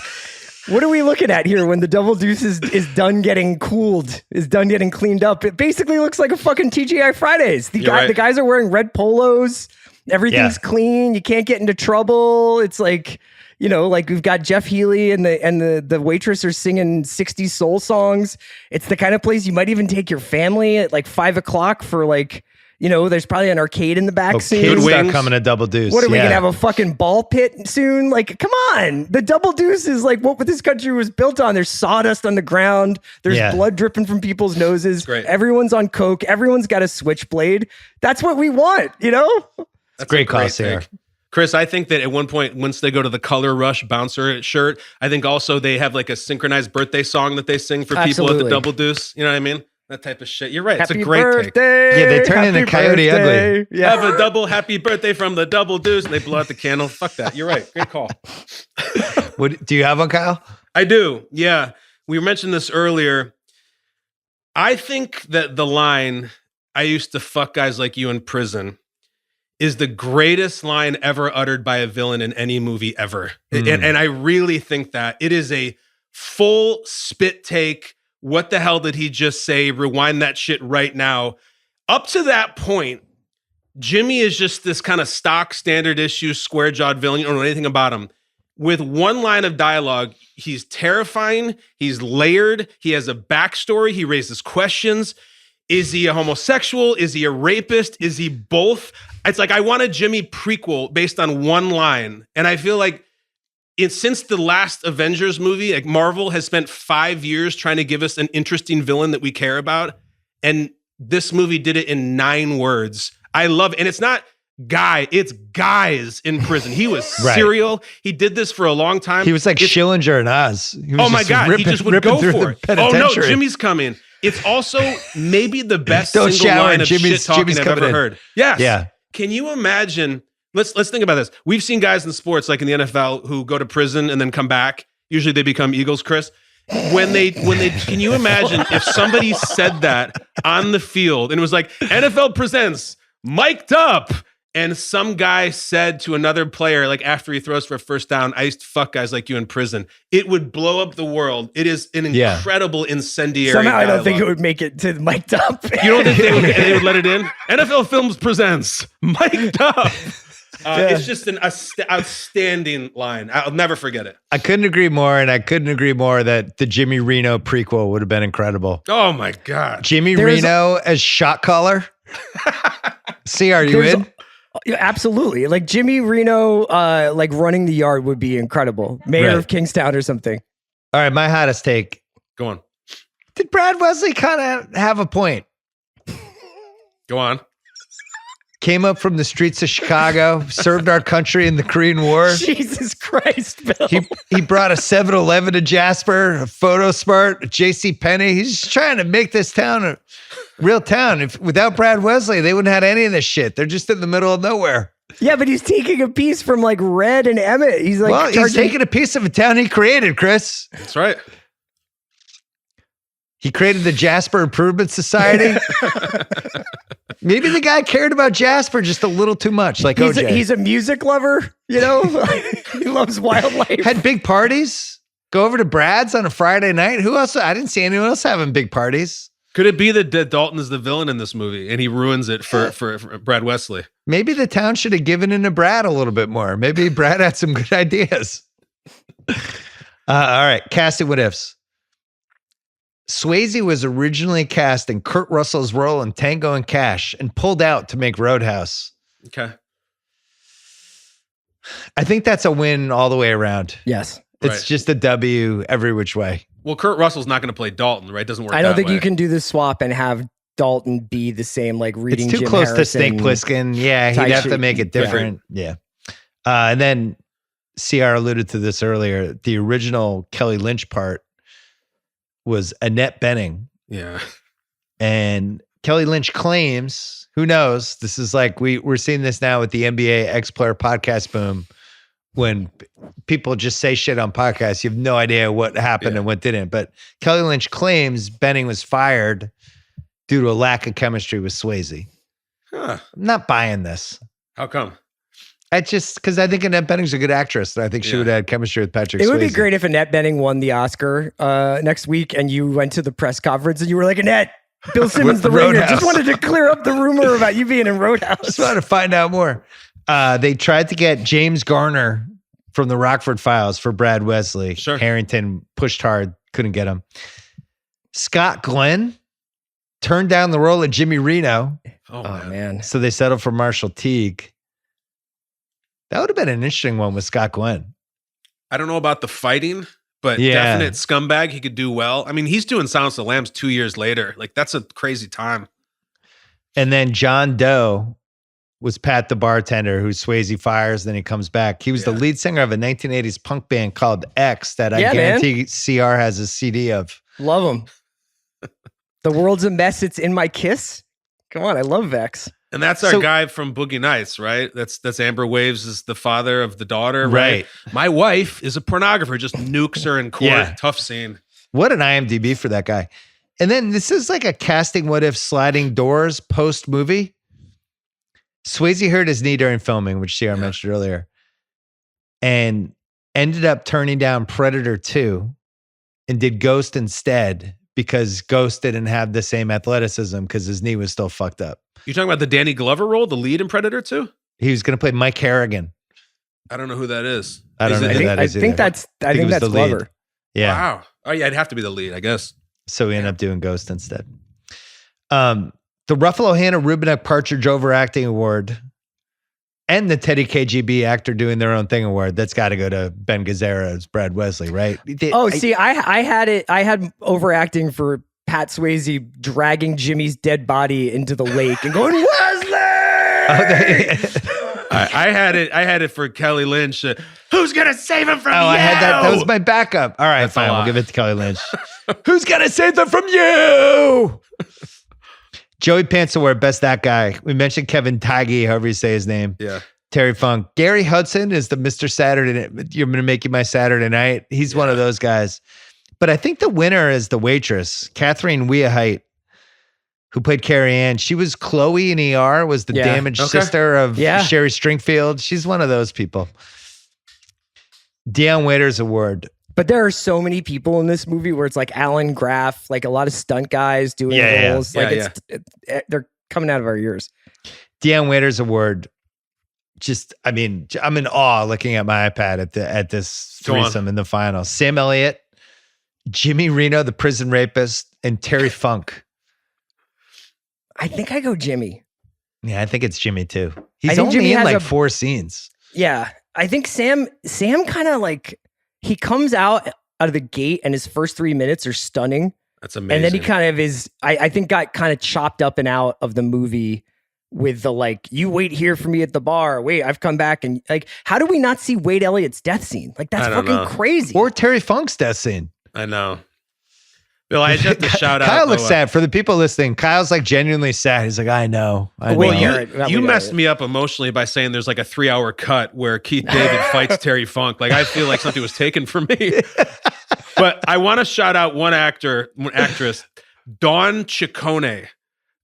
what are we looking at here when the Double Deuce is done getting cooled, is done getting cleaned up? It basically looks like a fucking TGI Fridays. The guys are wearing red polos. Everything's clean. You can't get into trouble. It's like, you know, like we've got Jeff Healey and the waitress are singing 60s soul songs. It's the kind of place you might even take your family at like 5 o'clock for like, you know, there's probably an arcade in the back soon. Kids start coming to Double Deuce. What are we going to have a fucking ball pit soon? Like, come on. The Double Deuce is like what this country was built on. There's sawdust on the ground. There's blood dripping from people's noses. Great. Everyone's on coke. Everyone's got a switchblade. That's what we want, you know? That's great call, Sarah. Chris, I think that at one point, once they go to the Color Rush bouncer shirt, I think also they have like a synchronized birthday song that they sing for people at the Double Deuce. You know what I mean? That type of shit. You're right. It's a great birthday, take. Yeah, they turn into Coyote Ugly. Yeah. Have a double happy birthday from the Double Deuce, and they blow out the candle. Fuck that. You're right. Great call. Do you have one, Kyle? I do. Yeah. We mentioned this earlier. I think that the line, "I used to fuck guys like you in prison," is the greatest line ever uttered by a villain in any movie ever. And I really think that it is a full spit take. What the hell did he just say? Rewind that shit right now. Up to that point, Jimmy is just this kind of stock standard issue, square-jawed villain. You don't know anything about him. With one line of dialogue, he's terrifying. He's layered. He has a backstory. He raises questions. Is he a homosexual? Is he a rapist? Is he both? It's like I want a Jimmy prequel based on one line. And I feel like since the last Avengers movie, like Marvel has spent 5 years trying to give us an interesting villain that we care about. And this movie did it in 9 words. I love it. And it's not it's guys in prison. He was serial. He did this for a long time. He was like Schillinger and Oz. Oh my God. He just would go for it. Oh no, Jimmy's coming. It's also maybe the best Don't single shower, line of Jimmy's shit talking I've coming ever in. heard. Yes. Yeah. Can you imagine? Let's think about this. We've seen guys in sports, like in the NFL, who go to prison and then come back. Usually they become Eagles, Chris. When they can you imagine if somebody said that on the field and it was like, NFL presents mic'd up, and some guy said to another player, like after he throws for a first down, I used to fuck guys like you in prison. It would blow up the world. It is an incredible incendiary Somehow I don't dialogue. think it would make it to mic'd up. You don't think they would let it in? NFL Films presents mic'd up. It's just an outstanding line. I'll never forget it. I couldn't agree more, and I couldn't agree more that the Jimmy Reno prequel would have been incredible. Oh my God. Jimmy Reno as shot caller. See, are you in? Yeah, absolutely. Like Jimmy Reno, like running the yard would be incredible. Mayor of Kingstown or something. All right, my hottest take. Go on. Did Brad Wesley kind of have a point? Go on. Came up from the streets of Chicago, served our country in the Korean War. Jesus Christ, Bill. He brought a 7-Eleven to Jasper, a PhotoSmart, a JCPenney. He's just trying to make this town a real town. Without Brad Wesley, they wouldn't have had any of this shit. They're just in the middle of nowhere. Yeah, but he's taking a piece from like Red and Emmett. He's like, he's taking a piece of a town he created, Chris. That's right. He created the Jasper Improvement Society. Maybe the guy cared about Jasper just a little too much, like OJ. He's a music lover, you know? He loves wildlife. Had big parties. Go over to Brad's on a Friday night. Who else? I didn't see anyone else having big parties. Could it be that Dalton is the villain in this movie and he ruins it for Brad Wesley? Maybe the town should have given in to Brad a little bit more. Maybe Brad had some good ideas. All right, casting what ifs. Swayze was originally cast in Kurt Russell's role in Tango and Cash and pulled out to make Roadhouse. Okay. I think that's a win all the way around. Yes. It's just a W every which way. Well, Kurt Russell's not going to play Dalton, right? It doesn't work. I don't think way. you can do the swap and have Dalton be the same, like reading. It's too Jim close Harrison to Snake Plissken. Yeah, he'd have to make it different. Yeah. And then CR alluded to this earlier. The original Kelly Lynch part was Annette Bening. Yeah. And Kelly Lynch claims, who knows? This is like we're seeing this now with the NBA X-Player podcast boom. When people just say shit on podcasts, you have no idea what happened and what didn't. But Kelly Lynch claims Bening was fired due to a lack of chemistry with Swayze. Huh. I'm not buying this. How come? Because I think Annette Bening's a good actress. And I think she would have had chemistry with Patrick Swayze. It would be great if Annette Bening won the Oscar next week and you went to the press conference and you were like, Annette, Bill Simmons, the ringer, just wanted to clear up the rumor about you being in Roadhouse. Just wanted to find out more. They tried to get James Garner from the Rockford Files for Brad Wesley. Sure. Harrington pushed hard, couldn't get him. Scott Glenn turned down the role of Jimmy Reno. Oh man. So they settled for Marshall Teague. That would have been an interesting one with Scott Glenn. I don't know about the fighting, but definite scumbag. He could do well. I mean, he's doing Silence of the Lambs 2 years later. Like, that's a crazy time. And then John Doe was Pat the bartender who Swayze fires, then he comes back. He was the lead singer of a 1980s punk band called X that I guarantee CR has a CD of. Love him. The world's a mess. It's in my kiss. Come on, I love X. And that's our guy from Boogie Nights, right? That's Amber Waves is the father of the daughter, right? My wife is a pornographer, just nukes her in court. Yeah. Tough scene. What an IMDb for that guy. And then this is like a casting what if sliding doors post movie. Swayze hurt his knee during filming, which CR mentioned earlier, and ended up turning down Predator 2 and did Ghost instead because Ghost didn't have the same athleticism because his knee was still fucked up. You talking about the Danny Glover role, the lead in Predator 2? He was going to play Mike Harrigan. I don't know who that is. I don't know who that is. I think that's Glover. Lead. Yeah. Wow. Oh yeah, it'd have to be the lead, I guess. So we ended up doing Ghost instead. The Ruffalo Hannah Rubinek Partridge Overacting Award and the Teddy KGB Actor Doing Their Own Thing Award, that's got to go to Ben Gazzara as Brad Wesley, right? I had it. I had overacting for Pat Swayze dragging Jimmy's dead body into the lake and going, Wesley! I had it for Kelly Lynch. Who's gonna save him from you? I had that. That was my backup. All right, That's fine. We'll give it to Kelly Lynch. Who's gonna save them from you? Joey Pants Award, best that guy. We mentioned Kevin Feige, however you say his name. Yeah. Terry Funk. Gary Hudson is the Mr. Saturday. You're going to make you my Saturday night. He's one of those guys. But I think the winner is the waitress, Catherine Weahite, who played Carrie Ann. She was Chloe in ER, was the damaged sister of Sherry Stringfield. She's one of those people. Dion Waiters Award. But there are so many people in this movie where it's like Alan Graff, like a lot of stunt guys doing roles. They're coming out of our ears. Dion Waiters Award. Just, I mean, I'm in awe looking at my iPad at this threesome in the final. Sam Elliott, Jimmy Reno, the prison rapist, and Terry Funk. I think I go Jimmy. Yeah, I think it's Jimmy too. He's only Jimmy in like 4 scenes. Yeah, I think Sam kind of like, he comes out of the gate and his first 3 minutes are stunning. That's amazing. And then he kind of is, I think got kind of chopped up and out of the movie with the like, you wait here for me at the bar. Wait, I've come back. And like, how do we not see Wade Elliott's death scene? Like, that's fucking crazy. Or Terry Funk's death scene. I know. Bill, I just have to shout out. Kyle looks sad. For the people listening, Kyle's like genuinely sad. He's like, I know. Well, you messed me up emotionally by saying there's like a 3-hour cut where Keith David fights Terry Funk. Like, I feel like something was taken from me. But I want to shout out one actress, Dawn Ciccone.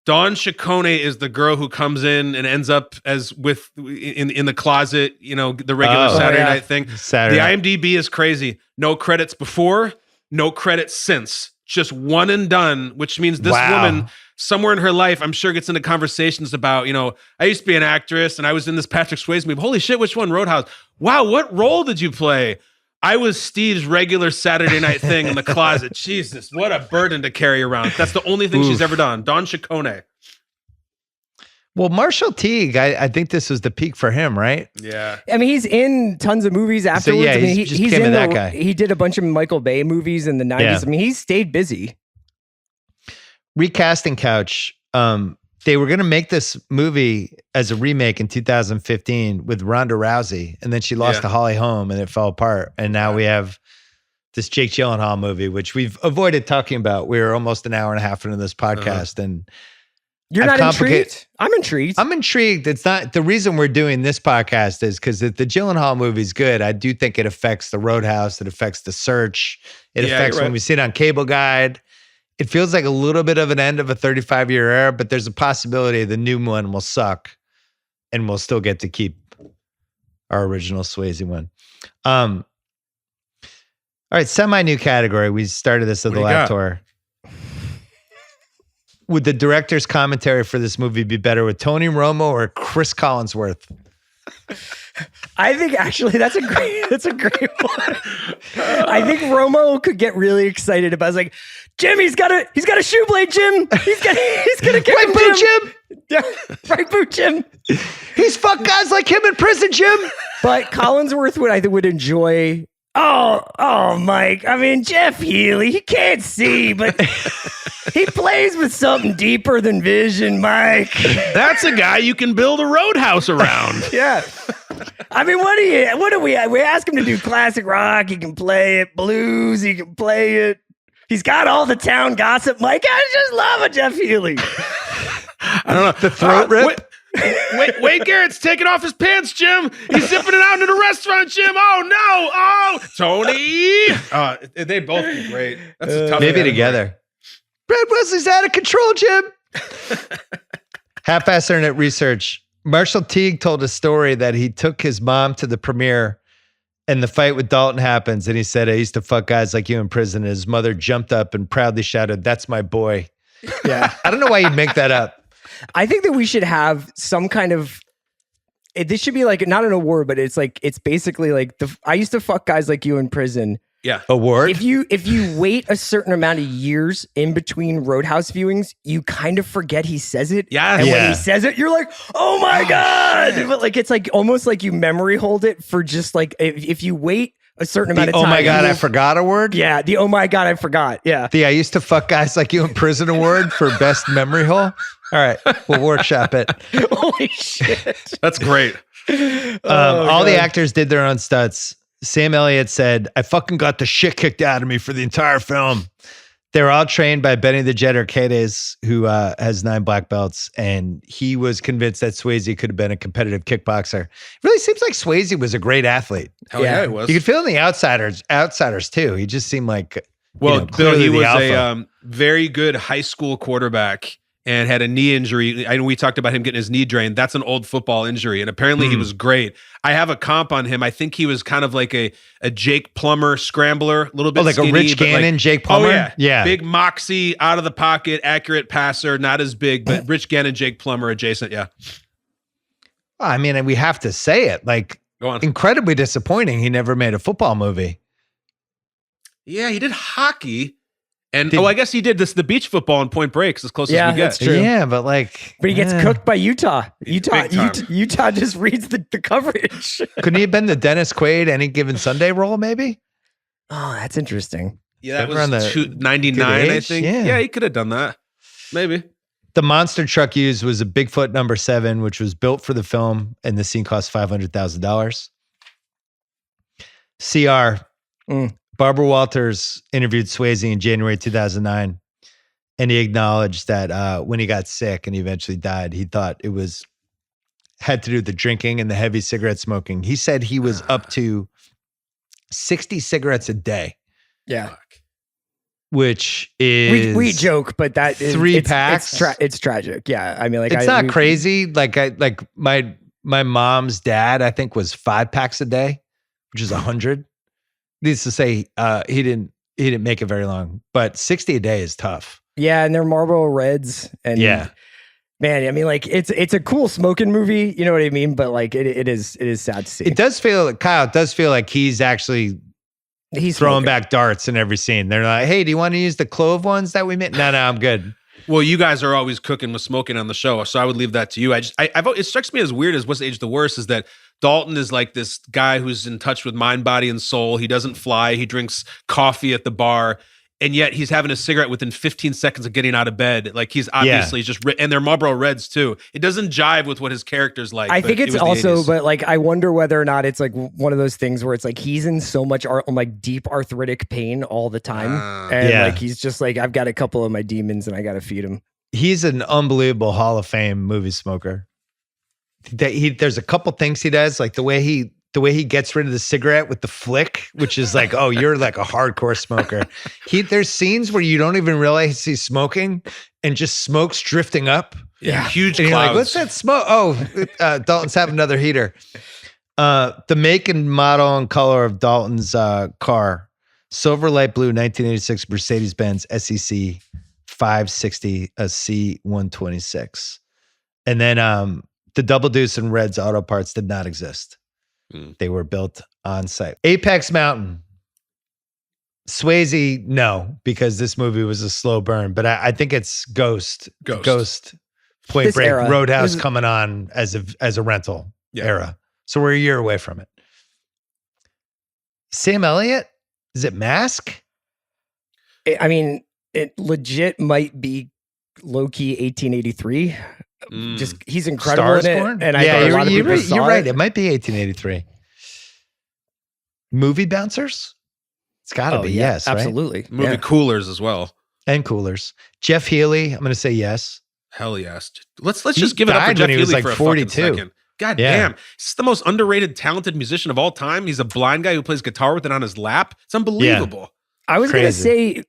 Dawn Ciccone is the girl who comes in and ends up in the closet, you know, the regular Saturday night thing. The IMDb is crazy. No credits before, no credits since. Just one and done, which means this woman somewhere in her life, I'm sure, gets into conversations about, you know, I used to be an actress and I was in this Patrick Swayze movie. Holy shit, which one? Roadhouse. Wow, what role did you play? I was Steve's regular Saturday night thing in the closet. Jesus, what a burden to carry around. That's the only thing she's ever done. Dawn Ciccone. Well, Marshall Teague, I think this was the peak for him, right? Yeah. I mean, he's in tons of movies afterwards. So, yeah, I mean, he's in that guy. He did a bunch of Michael Bay movies in the 90s. Yeah. I mean, he's stayed busy. Recasting Couch. They were going to make this movie as a remake in 2015 with Ronda Rousey, and then she lost to Holly Holm, and it fell apart. And now we have this Jake Gyllenhaal movie, which we've avoided talking about. We're almost an hour and a half into this podcast, and you're not intrigued? I'm intrigued. I'm intrigued. It's not the reason we're doing this podcast is because if the Gyllenhaal movie's good, I do think it affects the Roadhouse. It affects The Search. It affects when we see it on Cable Guide. It feels like a little bit of an end of a 35-year era, but there's a possibility the new one will suck and we'll still get to keep our original Swayze one. All right, semi-new category. We started this at the lab tour. Would the director's commentary for this movie be better with Tony Romo or Chris Collinsworth? I think actually that's a great one. I think Romo could get really excited about. It's like, Jim, he's got a shoe blade, Jim. He's gonna get right him, boot, Jim. Yeah, right boot, Jim. He's fucked guys like him in prison, Jim. But Collinsworth would enjoy. Oh, Mike. I mean, Jeff Healey, he can't see, but he plays with something deeper than vision, Mike. That's a guy you can build a roadhouse around. Yeah. I mean, what do we ask him to do classic rock, he can play it, blues, he can play it. He's got all the town gossip, Mike. I just love a Jeff Healey. I don't know. The throat rip. Wade Garrett's taking off his pants, Jim. He's zipping it out into the restaurant, Jim. Oh, no. Oh, Tony. They'd both be great. That's a tough maybe together. Brad Wesley's out of control, Jim. Half-ass internet research. Marshall Teague told a story that he took his mom to the premiere and the fight with Dalton happens. And he said, I used to fuck guys like you in prison. And his mother jumped up and proudly shouted, that's my boy. Yeah. I don't know why you'd make that up. I think that we should have some kind of, this should be like, not an award, but it's basically like I used to fuck guys like you in prison. Yeah. Award. If you wait a certain amount of years in between Roadhouse viewings, you kind of forget he says it. Yeah. And when he says it, you're like, oh my God. But like, it's like almost like you memory hold it for just like, if you wait a certain amount of time. Oh my God, I forgot award? Yeah. The oh my God, I forgot. Yeah. The I used to fuck guys like you in prison award for best memory hole. All right. We'll workshop it. Holy shit. That's great. All the actors did their own stunts. Sam Elliott said, I fucking got the shit kicked out of me for the entire film. They're all trained by Benny the Jet Arcades, who has 9 black belts, and he was convinced that Swayze could have been a competitive kickboxer. It really seems like Swayze was a great athlete. Hell yeah, he was. You could feel in the outsiders too. He just seemed like, Bill, he was alpha. a very good high school quarterback and had a knee injury. I know we talked about him getting his knee drained. That's an old football injury, and apparently he was great. I have a comp on him. I think he was kind of like a Jake Plummer scrambler, a little bit like skinny, a Rich Gannon, Jake Plummer? Oh, Yeah. Big moxie, out of the pocket, accurate passer, not as big, but Rich Gannon, Jake Plummer adjacent, yeah. I mean, we have to say it. Like, Go on. incredibly disappointing he never made a football movie. Yeah, he did hockey. And I guess he did the beach football and Point Break's as close as we get. That's true. Yeah, but he gets cooked by Utah. Utah just reads the coverage. Couldn't he have been the Dennis Quaid Any Given Sunday role, maybe? Oh, that's interesting. Yeah, that was 99, I think. Yeah, he could have done that. Maybe. The monster truck used was a Bigfoot number 7, which was built for the film, and the scene cost $500,000. CR. Barbara Walters interviewed Swayze in January 2009, and he acknowledged that when he got sick and he eventually died, he thought it had to do with the drinking and the heavy cigarette smoking. He said he was up to 60 cigarettes a day. Yeah. Which is... We joke, but that is... 3 packs? It's tragic. Yeah. I mean, like... It's not crazy. Like my mom's dad, I think, was 5 packs a day, which is 100. Needs to say he didn't make it very long, but 60 a day is tough. Yeah, and they're Marlboro Reds, and man, I mean, like it's a cool smoking movie, you know what I mean? But like it is sad to see. It does feel like Kyle. It does feel like he's throwing smoking back darts in every scene. They're like, "Hey, do you want to use the clove ones that we made?" No, I'm good. Well, you guys are always cooking with smoking on the show, so I would leave that to you. It strikes me as weird as What's Age the Worst is that Dalton is like this guy who's in touch with mind, body, and soul. He doesn't fly. He drinks coffee at the bar, and yet he's having a cigarette within 15 seconds of getting out of bed. Like he's obviously and they're Marlboro Reds too. It doesn't jive with what his character's like. I think it's also, but like I wonder whether or not it's like one of those things where it's like he's in so much like deep arthritic pain all the time, and like he's just like, I've got a couple of my demons and I got to feed him. He's an unbelievable Hall of Fame movie smoker. There's a couple things he does, like the way he gets rid of the cigarette with the flick, which is like, oh, you're like a hardcore smoker. There's scenes where you don't even realize he's smoking and just smoke's drifting up. Yeah, huge and clouds. You're like, what's that smoke? Oh, Dalton's having another heater. The make and model and color of Dalton's car, silver light blue 1986 Mercedes-Benz SEC 560, a C126. And then the Double Deuce and Red's auto parts did not exist. They were built on site. Apex Mountain. Swayze, no, because this movie was a slow burn. But I think it's Ghost, Point This Break, era. Roadhouse coming on as a rental era. So we're a year away from it. Sam Elliott? Is it Mask? I mean, it legit might be low-key 1883. Just he's incredible in it, and I know a lot of people saw you're right. it. It might be 1883. Movie bouncers? It's got to be yes, absolutely. Right? Movie coolers as well, and coolers. Jeff Healey, I'm going to say yes. Hell yes. Let's just give it up for Jeff he Healey was like for a 42. fucking second. God damn, he's the most underrated, talented musician of all time. He's a blind guy who plays guitar with it on his lap. It's unbelievable. I was going to say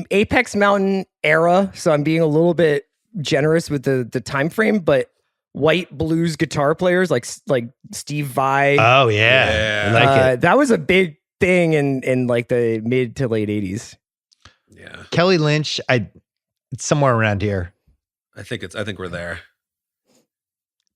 Apex Mountain era, so I'm being a little bit generous with the time frame, but white blues guitar players like Steve Vai. Oh yeah. I like it. That was a big thing in like the mid to late 80s. Yeah. Kelly Lynch, it's somewhere around here. I think we're there.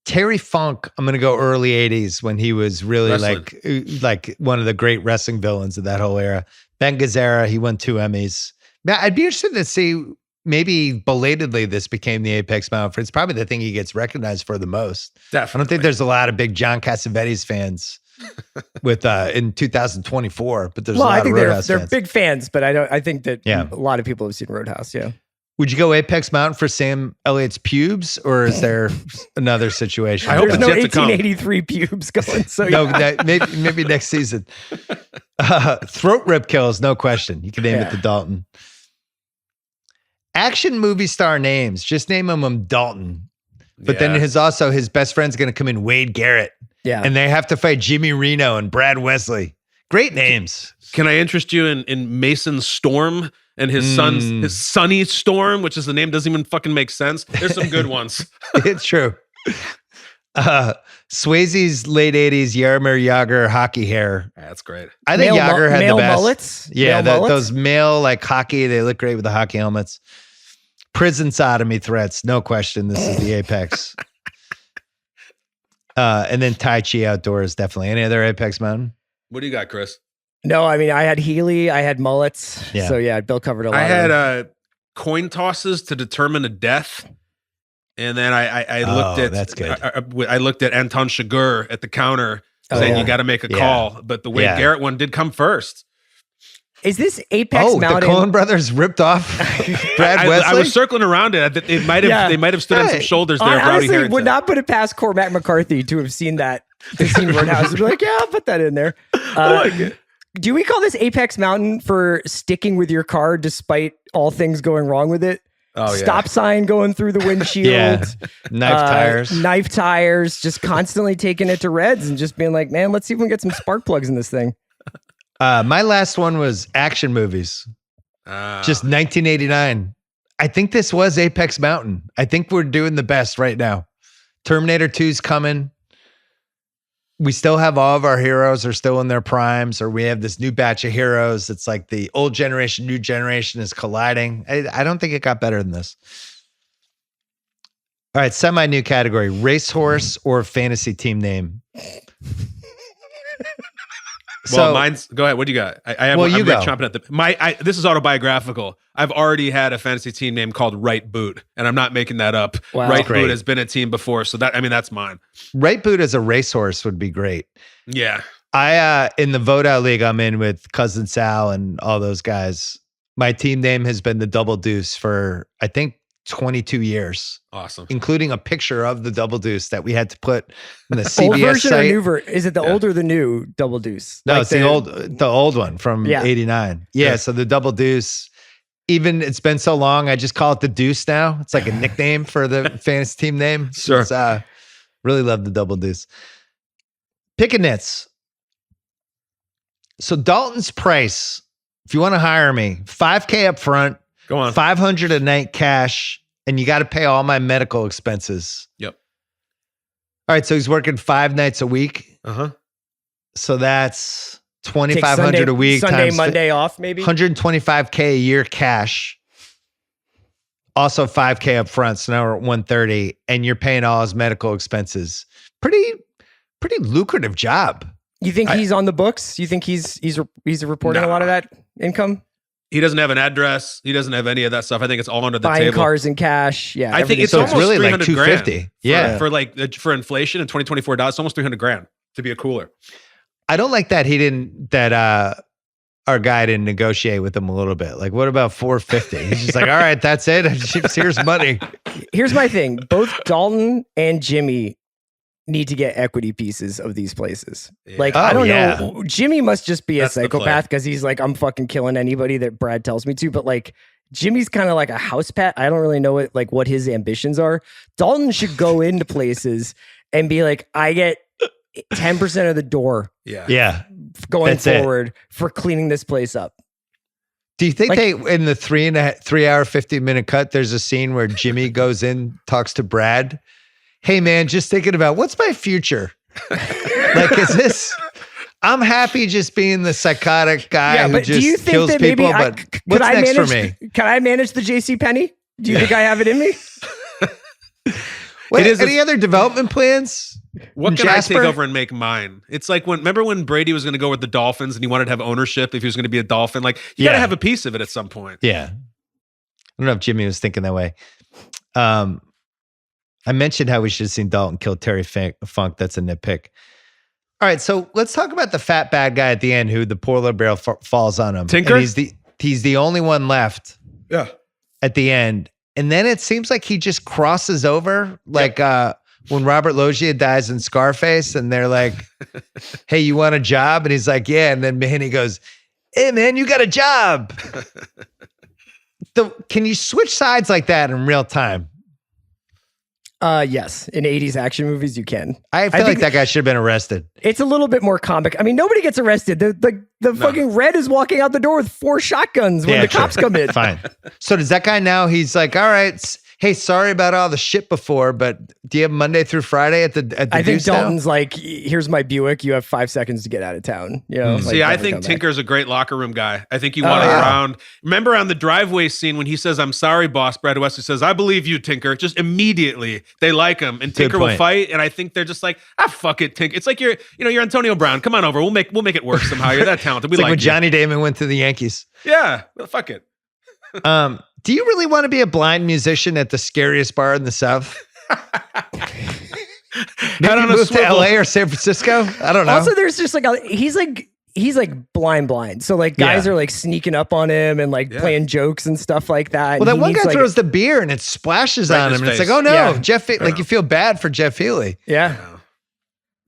Terry Funk, I'm going to go early 80s when he was really Wrestling. like one of the great wrestling villains of that whole era. Ben Gazzara, he won 2 Emmys. Now, I'd be interested to see, maybe belatedly this became the Apex Mountain. It's probably the thing he gets recognized for the most. Definitely. I don't think there's a lot of big John Cassavetes fans with in 2024, but there's a lot I think of Roadhouse they're fans. big fans, but I think that a lot of people have seen Roadhouse. Yeah. Would you go Apex Mountain for Sam Elliott's pubes, or is there another situation? I hope There's it's no yet to come. 1883 pubes going. So No, maybe next season. Throat rip kills, no question. You can name it the Dalton. Action movie star names. Just name him Dalton. But then his best friend's going to come in, Wade Garrett. Yeah. And they have to fight Jimmy Reno and Brad Wesley. Great names. Can I interest you in Mason Storm and his Sonny Storm, which is the name doesn't even fucking make sense? There's some good ones. It's true. Swayze's late 80s Yarmir Yager hockey hair. That's great. I think Yager had the best. Mullets? Yeah, those male like hockey, they look great with the hockey helmets. Prison sodomy threats, no question. This is the apex. And then Tai Chi outdoors, definitely. Any other Apex Mountain? What do you got, Chris? No, I mean, I had Healy, I had mullets. Yeah. So yeah, Bill covered a lot. I had coin tosses to determine a death. And then I looked at that's good. I looked at Anton Chigurh at the counter saying you got to make a call, but the Wade Garrett one did come first. Is this Apex Mountain? The Coen brothers ripped off Brad Wesley? I was circling around it. They might have stood on some shoulders there. Honestly, would not put it past Cormac McCarthy to have seen that. To see Roadhouse and be like, yeah, I'll put that in there. Do we call this Apex Mountain for sticking with your car despite all things going wrong with it? Stop sign going through the windshield. Knife tires, just constantly taking it to reds and just being like, man, let's see if we can get some spark plugs in this thing. My last one was action movies. Just 1989. I think this was Apex Mountain. I think we're doing the best right now. Terminator 2's coming. We still have all of our heroes are still in their primes, or we have this new batch of heroes. It's like the old generation, new generation is colliding. I don't think it got better than this. All right, semi-new category, racehorse or fantasy team name. Well, mine's go ahead. What do you got? I have. Well, you go. Chomping at the. This is autobiographical. I've already had a fantasy team name called Right Boot, and I'm not making that up. Wow. Right Boot has been a team before, so that's mine. Right Boot as a racehorse would be great. Yeah, I in the vote out league I'm in with Cousin Sal and all those guys. My team name has been the Double Deuce for I think 22 years. Awesome. Including a picture of the Double Deuce that we had to put in the CBS old version site. Or new version? Is it the old or the new Double Deuce? No, it's the old one from 89. Yeah, so the Double Deuce. Even it's been so long, I just call it the Deuce now. It's like a nickname for the fantasy team name. Sure. It's, really love the Double Deuce. Pick a nits. So Dalton's price, if you want to hire me, $5,000 up front. Go on. $500 a night cash, and you got to pay all my medical expenses. Yep. All right, so he's working 5 nights a week. So that's $2,500 a week. Sunday, Monday off, maybe $125K a year cash. Also $5,000 up front, so now we're at $130, and you're paying all his medical expenses. Pretty lucrative job. You think he's on the books? You think he's reporting a lot of that income? He doesn't have an address. He doesn't have any of that stuff. I think it's all under the buying table. Cars in cash. Yeah, I think it's so almost really like $300,000. Yeah, for inflation in 2024 dollars, it's almost $300,000 to be a cooler. I don't like that our guy didn't negotiate with him a little bit. Like, what about $450? He's just like, all right, that's it. Here's money. Here's my thing. Both Dalton and Jimmy need to get equity pieces of these places. Yeah. Like, I don't know. Jimmy must just be a psychopath because he's like, I'm fucking killing anybody that Brad tells me to. But like, Jimmy's kind of like a house pet. I don't really know what his ambitions are. Dalton should go into places and be like, I get 10% of the door. Yeah. Going forward for cleaning this place up. Do you think in the 3 hour, 50-minute cut, there's a scene where Jimmy goes in, talks to Brad? Hey man, just thinking about what's my future? Like, is this, I'm happy just being the psychotic guy who just kills people, but what's next for me? Can I manage the JC Penney? Do you think I have it in me? Wait, any other development plans? What can I take over and make mine? It's like remember when Brady was going to go with the Dolphins and he wanted to have ownership if he was going to be a Dolphin? Like, you got to have a piece of it at some point. Yeah. I don't know if Jimmy was thinking that way. I mentioned how we should have seen Dalton kill Terry Funk. That's a nitpick. All right, so let's talk about the fat bad guy at the end who the polar bear falls on him. Tinker? And he's the only one left. Yeah. At the end. And then it seems like he just crosses over, like when Robert Loggia dies in Scarface, and they're like, hey, you want a job? And he's like, yeah. And then Manny goes, hey, man, you got a job. Can you switch sides like that in real time? Yes. In 80s action movies, you can. I feel like that guy should have been arrested. It's a little bit more comic. I mean, nobody gets arrested. The fucking Red is walking out the door with 4 shotguns when the cops come in. Fine. So does that guy now, he's like, all right, hey, sorry about all the shit before, but do you have Monday through Friday at the I think Deuce now? Dalton's like, here's my Buick. You have 5 seconds to get out of town. You know. See, I think Tinker's a great locker room guy. I think you want him around. Remember on the driveway scene when he says, "I'm sorry, boss." Brad Wesley says, "I believe you, Tinker." Just immediately they like him, and Tinker will fight. And I think they're just like, fuck it, Tinker. It's like you're Antonio Brown. Come on over. We'll make it work somehow. You're that talented. We it's like when you. Johnny Damon went to the Yankees. Yeah, well, fuck it. Do you really want to be a blind musician at the scariest bar in the South? Maybe move to LA or San Francisco? I don't know. Also, there's just like he's like blind. So like guys are like sneaking up on him and like playing jokes and stuff like that. Well, that one guy throws the beer and it splashes on him. And it's like, oh no, Jeff. Like you feel bad for Jeff Healy. Yeah,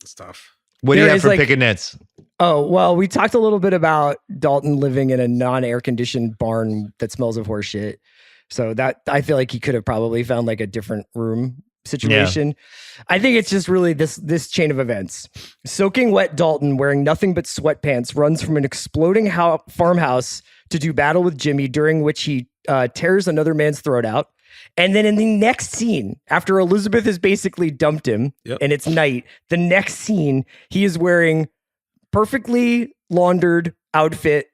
it's tough. What do you have for picking nits? Oh, well, we talked a little bit about Dalton living in a non-air conditioned barn that smells of horse shit. So that I feel like he could have probably found like a different room situation. Yeah. I think it's just really this chain of events. Soaking wet Dalton, wearing nothing but sweatpants, runs from an exploding farmhouse to do battle with Jimmy, during which he tears another man's throat out. And then in the next scene, after Elizabeth has basically dumped him and it's night, the next scene, he is wearing perfectly laundered outfit,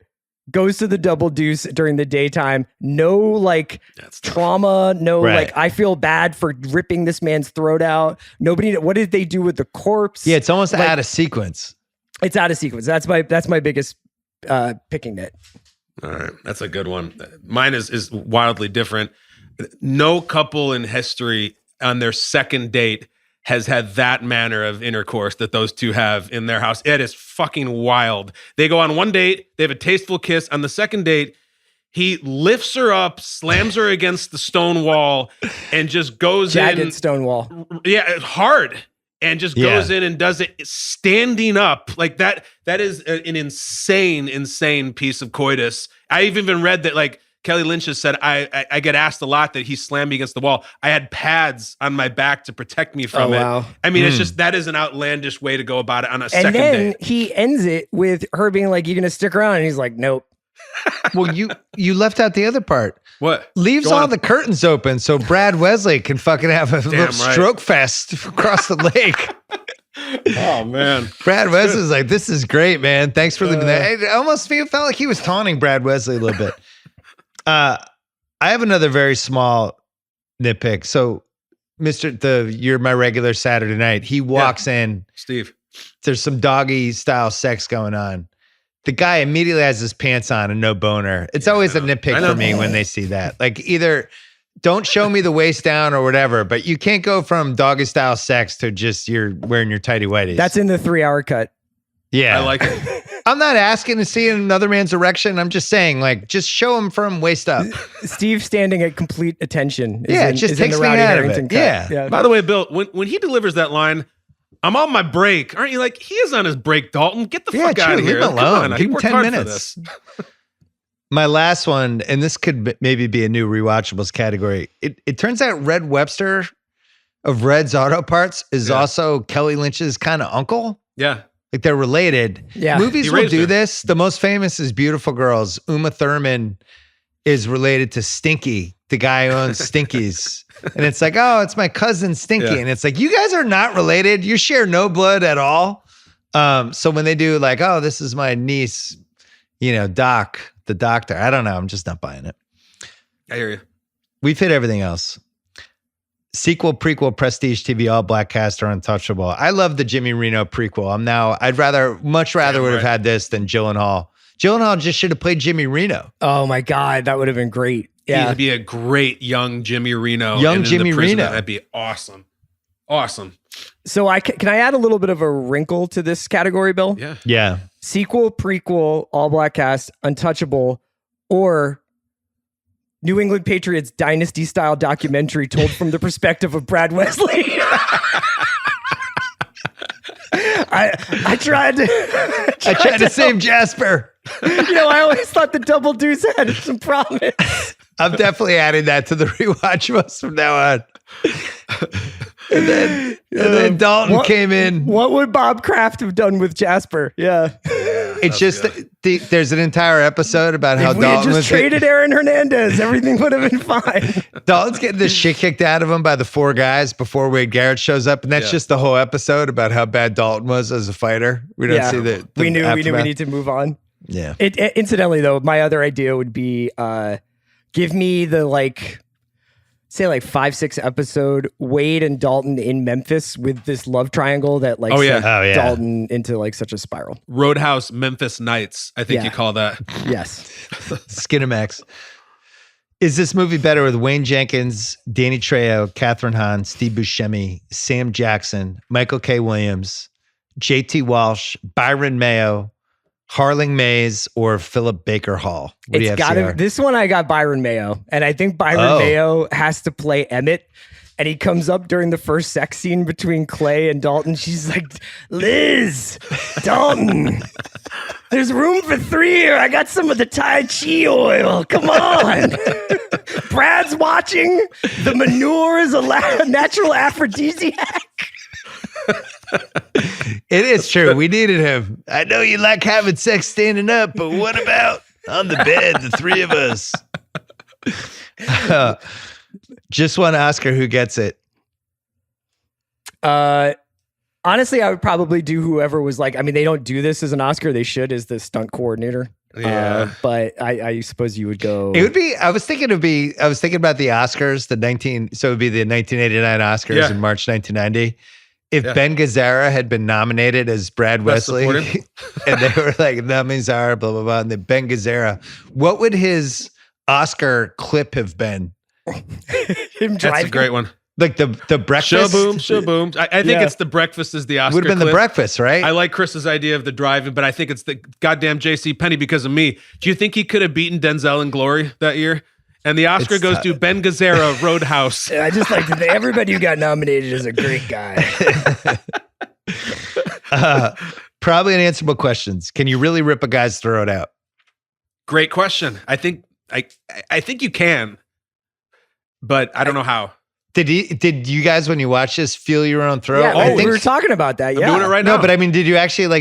goes to the Double Deuce during the daytime. No like trauma. No like I feel bad for ripping this man's throat out. Nobody. What did they do with the corpse? Yeah, it's almost out of sequence. It's out of sequence. That's my biggest picking nit. All right, that's a good one. Mine is wildly different. No couple in history on their second date has had that manner of intercourse that those two have in their house. It is fucking wild. They go on one date, they have a tasteful kiss. On the second date, he lifts her up, slams her against the stone wall, and just goes in. Jagged stone wall. Yeah, hard. And just goes in and does it standing up. Like that is an insane piece of coitus. I've even read that like Kelly Lynch has said, I get asked a lot that he slammed me against the wall. I had pads on my back to protect me from it. Wow. I mean, it's just, that is an outlandish way to go about it on a second date. And then he ends it with her being like, "You gonna stick around?" And he's like, "Nope." Well, you left out the other part. What? Leaves all the curtains open so Brad Wesley can fucking have a little stroke fest across the lake. Oh, man. Brad Wesley's like, "This is great, man. Thanks for leaving that." It almost felt like he was taunting Brad Wesley a little bit. I have another very small nitpick. So, you're my regular Saturday night. He walks in. Steve. There's some doggy style sex going on. The guy immediately has his pants on and no boner. It's always a nitpick for me when they see that. Like either don't show me the waist down or whatever, but you can't go from doggy style sex to just you're wearing your tighty whities. That's in the 3-hour cut. Yeah. I like it. I'm not asking to see another man's erection. I'm just saying, like, just show him from waist up. Steve standing at complete attention. It just takes me out of it. Yeah. By the way, Bill, when he delivers that line, "I'm on my break," aren't you like, he is on his break, Dalton? Get the fuck out of here. Leave him alone. Come on, Give him 10 minutes. My last one, and this could maybe be a new Rewatchables category. It turns out Red Webster of Red's Auto Parts is also Kelly Lynch's kind of uncle. Yeah. Like they're related. Yeah. Movies will do this. The most famous is Beautiful Girls. Uma Thurman is related to Stinky, the guy who owns Stinkies. And it's like, oh, it's my cousin Stinky. Yeah. And it's like, you guys are not related. You share no blood at all. So when they do like, oh, this is my niece, Doc, the doctor. I don't know. I'm just not buying it. I hear you. We've hit everything else. Sequel, prequel, prestige TV, all black cast, or untouchable. I love the Jimmy Reno prequel. I'd much rather would have had this than Gyllenhaal. Gyllenhaal just should have played Jimmy Reno. Oh my God, that would have been great. Yeah. He'd be a great young Jimmy Reno. Jimmy Reno. That'd be awesome. Awesome. So can I add a little bit of a wrinkle to this category, Bill? Yeah. Sequel, prequel, all black cast, untouchable, or New England Patriots dynasty style documentary told from the perspective of Brad Wesley. I tried to save Jasper. I always thought the double deuce had some promise. I'm definitely adding that to the rewatchables from now on. And then Dalton came in. What would Bob Kraft have done with Jasper? Yeah. It's just there's an entire episode about how we Dalton had just was traded Aaron Hernandez. Everything would have been fine. Dalton's getting the shit kicked out of him by the four guys before Wade Garrett shows up, and that's just the whole episode about how bad Dalton was as a fighter. We don't see the we knew aftermath. we need to move on. Yeah. Incidentally, though, my other idea would be give me the say 5-6 episode Wade and Dalton in Memphis with this love triangle that sent Dalton into such a spiral. Roadhouse Memphis Nights, I think you call that. Yes. Skinamax. Is this movie better with Wayne Jenkins, Danny Trejo, Catherine Hahn, Steve Buscemi, Sam Jackson, Michael K. Williams, JT Walsh, Byron Mayo, Harling Mays, or Philip Baker Hall? This one I got Byron Mayo, and I think Byron Mayo has to play Emmett, and he comes up during the first sex scene between Clay and Dalton. She's like, Liz, Dalton, there's room for 3 here. I got some of the Tai Chi oil. Come on. Brad's watching. The manure is a natural aphrodisiac. It is true. We needed him. I know you like having sex standing up, but what about on the bed, the three of us? Just one Oscar. Who gets it? Honestly, I would probably do whoever was they don't do this as an Oscar. They should as the stunt coordinator. Yeah. But I suppose you would go. It would be, I was thinking about the Oscars, so it would be the 1989 Oscars in March 1990. If Ben Gazzara had been nominated as Brad Wesley, and they were like, Unanswerable, blah, blah, blah, and then Ben Gazzara, what would his Oscar clip have been? Him driving. That's a great one. Like the breakfast? Shaboom. I think it's the breakfast is the Oscar Would have been clip. The breakfast, right? I like Chris's idea of the driving, but I think it's the goddamn J.C. Penney because of me. Do you think he could have beaten Denzel in Glory that year? And the Oscar goes to Ben Gazzara, Roadhouse. I just like to think everybody who got nominated is a great guy. Probably unanswerable questions. Can you really rip a guy's throat out? Great question. I think you can, but I don't know how. Did you guys, when you watch this, feel your own throat? Yeah, we were talking about that. I'm doing it right now. No, but I mean, did you actually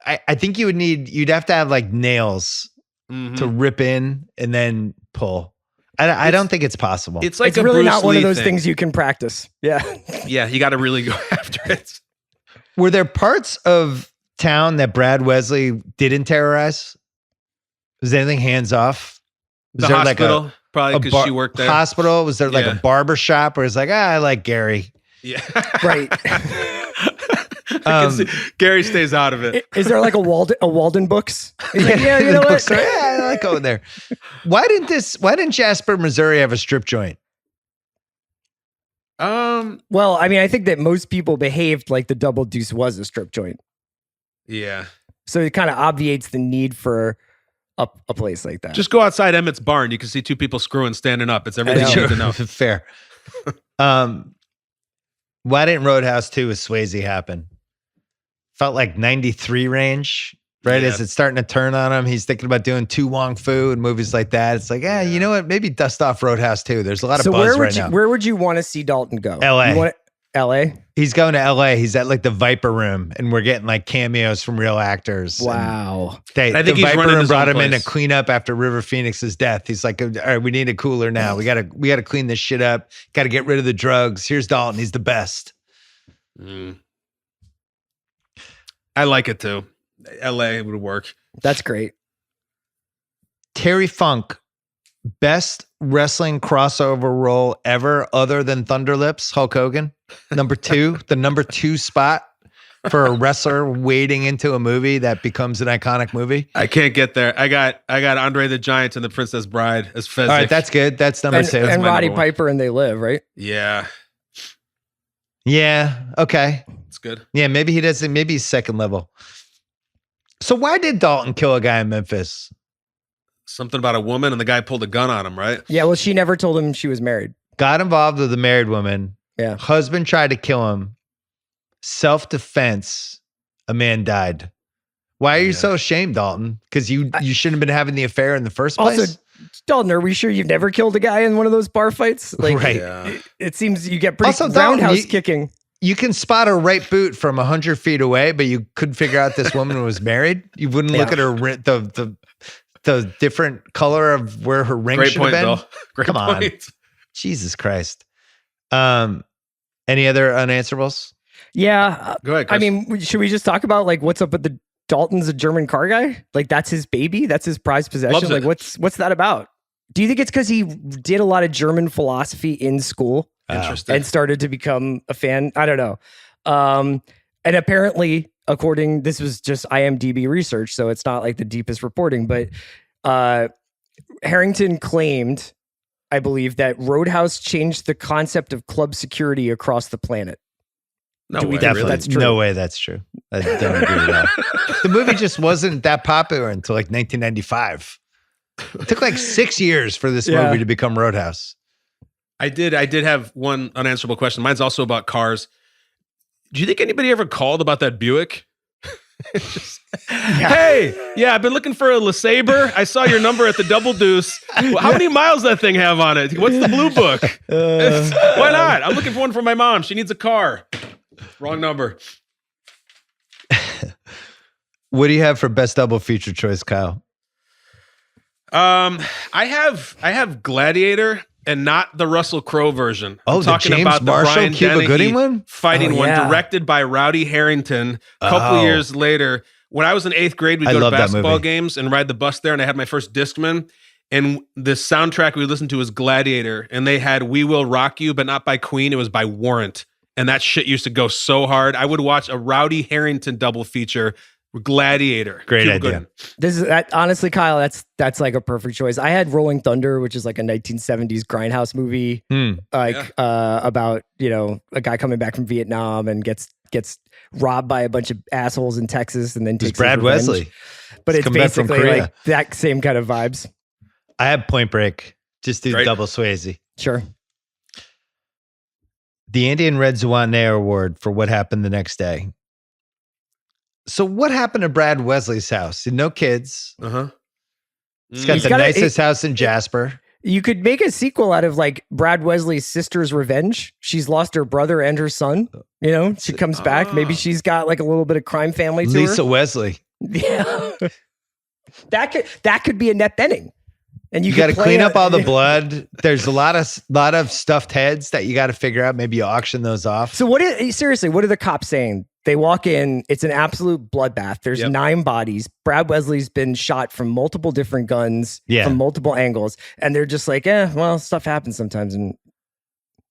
I think you'd have to have nails to rip in and then pull. I don't think it's possible. It's like it's a really Bruce not one Lee of those thing. things you can practice. Yeah. Yeah, you got to really go after it. Were there parts of town that Brad Wesley didn't terrorize? Was anything hands off? Was the hospital, probably because she worked there. Hospital? Was there a barber shop where it's I like Gary? Yeah. Right. Gary stays out of it. Is there a Walden Books? He's like, yeah, you know what? I like going there. Why didn't Jasper, Missouri have a strip joint? Well, I mean, I think that most people behaved like the Double Deuce was a strip joint. Yeah. So it kind of obviates the need for a place like that. Just go outside Emmett's barn. You can see two people screwing standing up. It's everything you need to know. Fair. Why didn't Roadhouse 2 with Swayze happen? Felt like 93 range, right? Yeah. As it's starting to turn on him, he's thinking about doing Tu Wong Fu and movies like that. It's you know what? Maybe dust off Roadhouse 2. There's a lot of buzz right now. Where would you want to see Dalton go? LA. LA? He's going to LA. He's at the Viper Room, and we're getting cameos from real actors. Wow. I think the he's Viper running Room his brought own him in to place. clean up after River Phoenix's death. He's like, all right, we need a cooler now. We gotta clean this shit up. Got to get rid of the drugs. Here's Dalton. He's the best. I like it too. LA would work. That's great. Terry Funk, best wrestling crossover role ever other than Thunder Lips, Hulk Hogan. Number 2, the number 2 spot for a wrestler wading into a movie that becomes an iconic movie. I can't get there. I got Andre the Giant and the Princess Bride as Fezzik. All right, that's good. That's number 2. And my Roddy number one. Piper and They Live, right? Yeah, Yeah. Okay. it's good. Yeah. Maybe he doesn't. Maybe he's second level. So why did Dalton kill a guy in Memphis? Something about a woman and the guy pulled a gun on him, right? Yeah, well, she never told him she was married. Got involved with a married woman. Yeah. Husband tried to kill him. Self-defense. a man died. Why are you so ashamed, Dalton? Because you shouldn't have been having the affair in the first place. Also, Dalton, are we sure you've never killed a guy in one of those bar fights? Like, right. It seems you get pretty also, roundhouse Dalton, kicking. You can spot a right boot from 100 feet away, but you couldn't figure out this woman was married. You wouldn't look at her the different color of where her ring should have been. Bill. Great Come on, point. Jesus Christ. Any other unanswerables? Yeah, go ahead, Chris. I mean, should we just talk about like what's up with the Dalton's a German car guy? Like that's his baby, that's his prized possession. Like what's that about? Do you think it's because he did a lot of German philosophy in school? Interesting. And started to become a fan. I don't know. And apparently, this was just IMDb research, so it's not like the deepest reporting, but Harrington claimed, I believe, that Roadhouse changed the concept of club security across the planet. No Do we way. think Definitely. that's true? No way that's true. I don't agree with that. The movie just wasn't that popular until like 1995. It took like 6 years for this movie to become Roadhouse. I did have one unanswerable question. Mine's also about cars. Do you think anybody ever called about that Buick? Hey, I've been looking for a LeSabre. I saw your number at the Double Deuce. Well, how many miles that thing have on it? What's the blue book? Why not? I'm looking for one for my mom. She needs a car. Wrong number. What do you have for best double feature choice, Kyle? I have Gladiator and not the Russell Crowe version. I'm talking the James about Marshall, the Brian Cuba Gooding one? Fighting one, directed by Rowdy Harrington. A couple years later, when I was in 8th grade, we'd go to basketball games and ride the bus there, and I had my first Discman. And the soundtrack we listened to was Gladiator, and they had "We Will Rock You," but not by Queen. It was by Warrant, and that shit used to go so hard. I would watch a Rowdy Harrington double feature. Gladiator. Great idea. Honestly, Kyle, that's like a perfect choice. I had Rolling Thunder, which is like a 1970s grindhouse movie, about, a guy coming back from Vietnam and gets robbed by a bunch of assholes in Texas and then takes Brad Wesley. But it's basically like that same kind of vibes. I have Point Break. Just do double Swayze. Sure. The Andy and Red Zwane Award for what happened the next day. So what happened to Brad Wesley's house? No kids. He's got the nicest house in Jasper. You could make a sequel out of like Brad Wesley's sister's revenge. She's lost her brother and her son. She comes back. Maybe she's got like a little bit of crime family to Lisa her. Wesley. Yeah. that could be a net ending. And you got to clean up all the blood. There's a lot of stuffed heads that you got to figure out. Maybe you auction those off. So what are the cops saying? They walk in, it's an absolute bloodbath. There's 9 bodies. Brad Wesley's been shot from multiple different guns from multiple angles. And they're just like, stuff happens sometimes.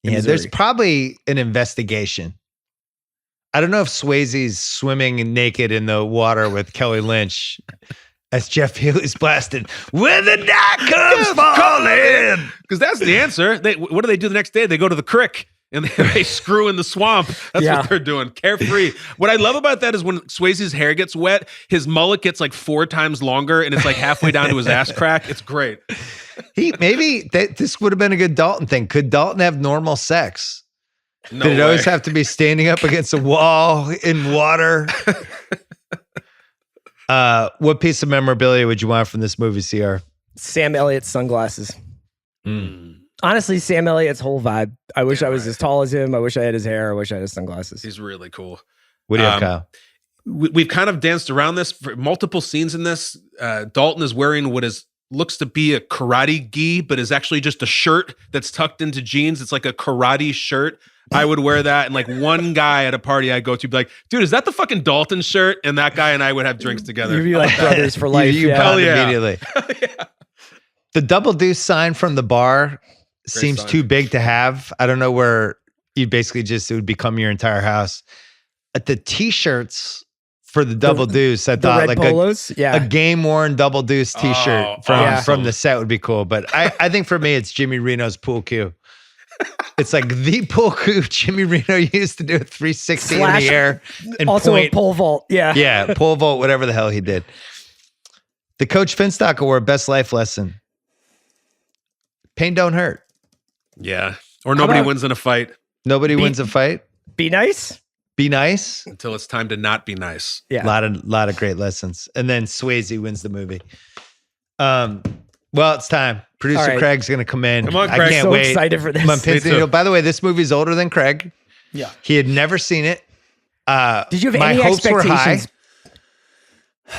There's probably an investigation. I don't know if Swayze's swimming naked in the water with Kelly Lynch as Jeff Healey's blasted, "When the night comes falling." Because that's the answer. What do they do the next day? They go to the creek. And they screw in the swamp. That's what they're doing. Carefree. What I love about that is when Swayze's hair gets wet, his mullet gets like 4 times longer and it's like halfway down to his ass crack. It's great. This would have been a good Dalton thing. Could Dalton have normal sex? No Did it way. always have to be standing up against a wall in water? What piece of memorabilia would you want from this movie, CR? Sam Elliott sunglasses. Honestly, Sam Elliott's whole vibe. I wish I was as tall as him. I wish I had his hair. I wish I had his sunglasses. He's really cool. What do you have, Kyle? We've kind of danced around this for multiple scenes in this. Dalton is wearing what looks to be a karate gi, but is actually just a shirt that's tucked into jeans. It's like a karate shirt. I would wear that. And like one guy at a party I go to be like, "Dude, is that the fucking Dalton shirt?" And that guy and I would have drinks together. You'd be like brothers for life. You bond immediately. The Double Deuce sign from the bar seems sign. too big to have. I don't know where you basically it would become your entire house. At the t-shirts for the Double Deuce, I thought like polos? a game worn Double Deuce t-shirt from the set would be cool. But I think for me, it's Jimmy Reno's pool cue. It's like the pool cue Jimmy Reno used to do a 360 in the air. And also a pole vault. Yeah. Yeah, pole vault, whatever the hell he did. The Coach Finstock Award, best life lesson. Pain don't hurt. Yeah. Or nobody wins in a fight. Nobody wins a fight. Be nice. Be nice. Until it's time to not be nice. Yeah. Lot of great lessons. And then Swayze wins the movie. Well, it's time. Producer All right. Craig's going to come in. Come on, I Craig. can't So wait. excited for this. I'm on Me pins and too. needles. By the way, this movie's older than Craig. Yeah. He had never seen it. Did you have my any hopes were high. expectations?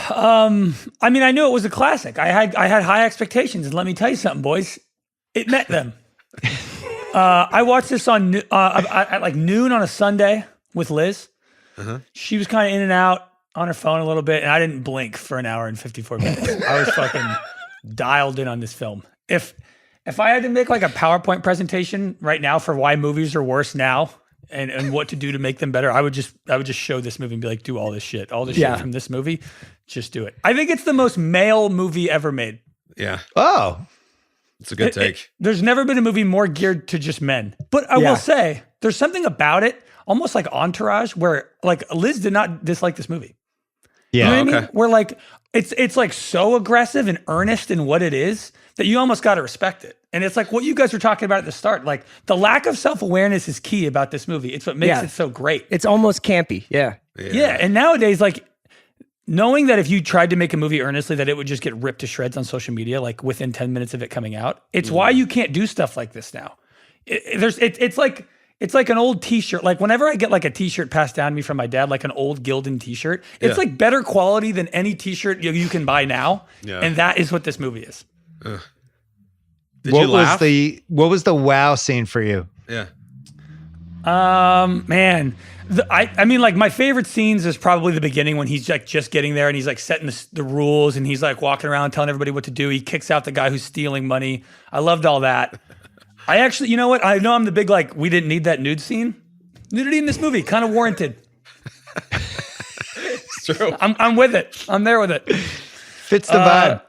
I mean, I knew it was a classic. I had high expectations, and let me tell you something, boys. It met them. I watched this on at like noon on a Sunday with Liz. She was kind of in and out on her phone a little bit, and I didn't blink for an hour and 54 minutes. I was fucking dialed in on this film. If I had to make like a PowerPoint presentation right now for why movies are worse now and what to do to make them better, I would just show this movie and be like, do all this shit from this movie, just do it. I think it's the most male movie ever made. Yeah. Oh, It's a good take. There's never been a movie more geared to just men. But I will say, there's something about it, almost like Entourage, where like Liz did not dislike this movie. yeah. You know what I okay. mean? Where like it's like so aggressive and earnest in what it is that you almost got to respect it. And it's like what you guys were talking about at the start. Like the lack of self-awareness is key about this movie. It's what makes it so great. It's almost campy. Yeah. Yeah. And nowadays, like knowing that if you tried to make a movie earnestly, that it would just get ripped to shreds on social media, like within 10 minutes of it coming out. It's why you can't do stuff like this now. It's like an old t-shirt. Like whenever I get like a t-shirt passed down to me from my dad, like an old Gildan t-shirt, it's like better quality than any t-shirt you can buy now. Yeah. And that is what this movie is. Did you laugh? What was the wow scene for you? Yeah. Man, I mean, like my favorite scenes is probably the beginning when he's like just getting there and he's like setting the rules and he's like walking around telling everybody what to do. He kicks out the guy who's stealing money. I loved all that. I actually, you know what? I know I'm the big like we didn't need that nude scene. Nudity in this movie, kind of warranted. It's true. I'm with it. I'm there with it. Fits the vibe.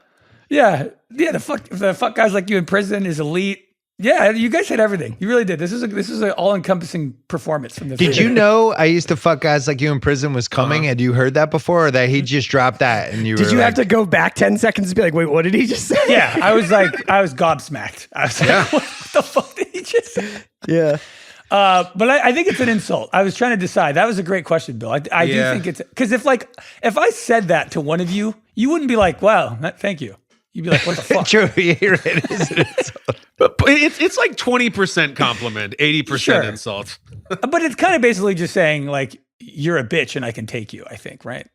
Yeah. The fuck guys like you in prison is elite. Yeah, you guys hit everything. You really did. This is an all-encompassing performance from the Did you know I used to fuck guys like you in prison was coming? Had you heard that before, or that he just dropped that and you? Did were you like, have to go back 10 seconds to be like, wait, what did he just say? Yeah, I was gobsmacked. I was like, what the fuck did he just say? Yeah. But I think it's an insult. I was trying to decide. That was a great question, Bill. I do think it's because if I said that to one of you, you wouldn't be like, wow, thank you. You'd be like, what the fuck? True, you're right. It is an insult. But it's like 20% compliment, 80% insult. But it's kind of basically just saying like, you're a bitch and I can take you, I think, right?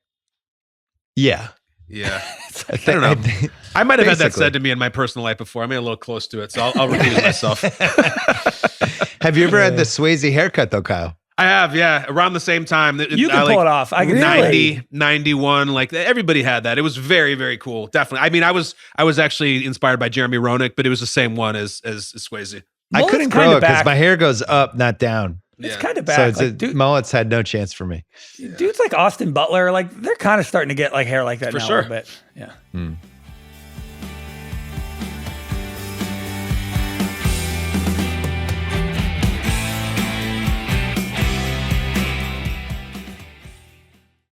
Yeah. Yeah. I don't know. I might have had that Basically. said to me in my personal life before. I may be a little close to it, so I'll recuse myself. Have you ever had the Swayze haircut though, Kyle? I have, yeah. Around the same time. You can pull it off. I can 90, 91, like everybody had that. It was very, very cool. Definitely. I mean, I was actually inspired by Jeremy Roenick, but it was the same one as Swayze. I couldn't grow it because my hair goes up, not down. It's Yeah. kind of So bad. mullets had no chance for me. Dudes like Austin Butler, like they're kind of starting to get like hair like that For now sure. a little bit. Yeah.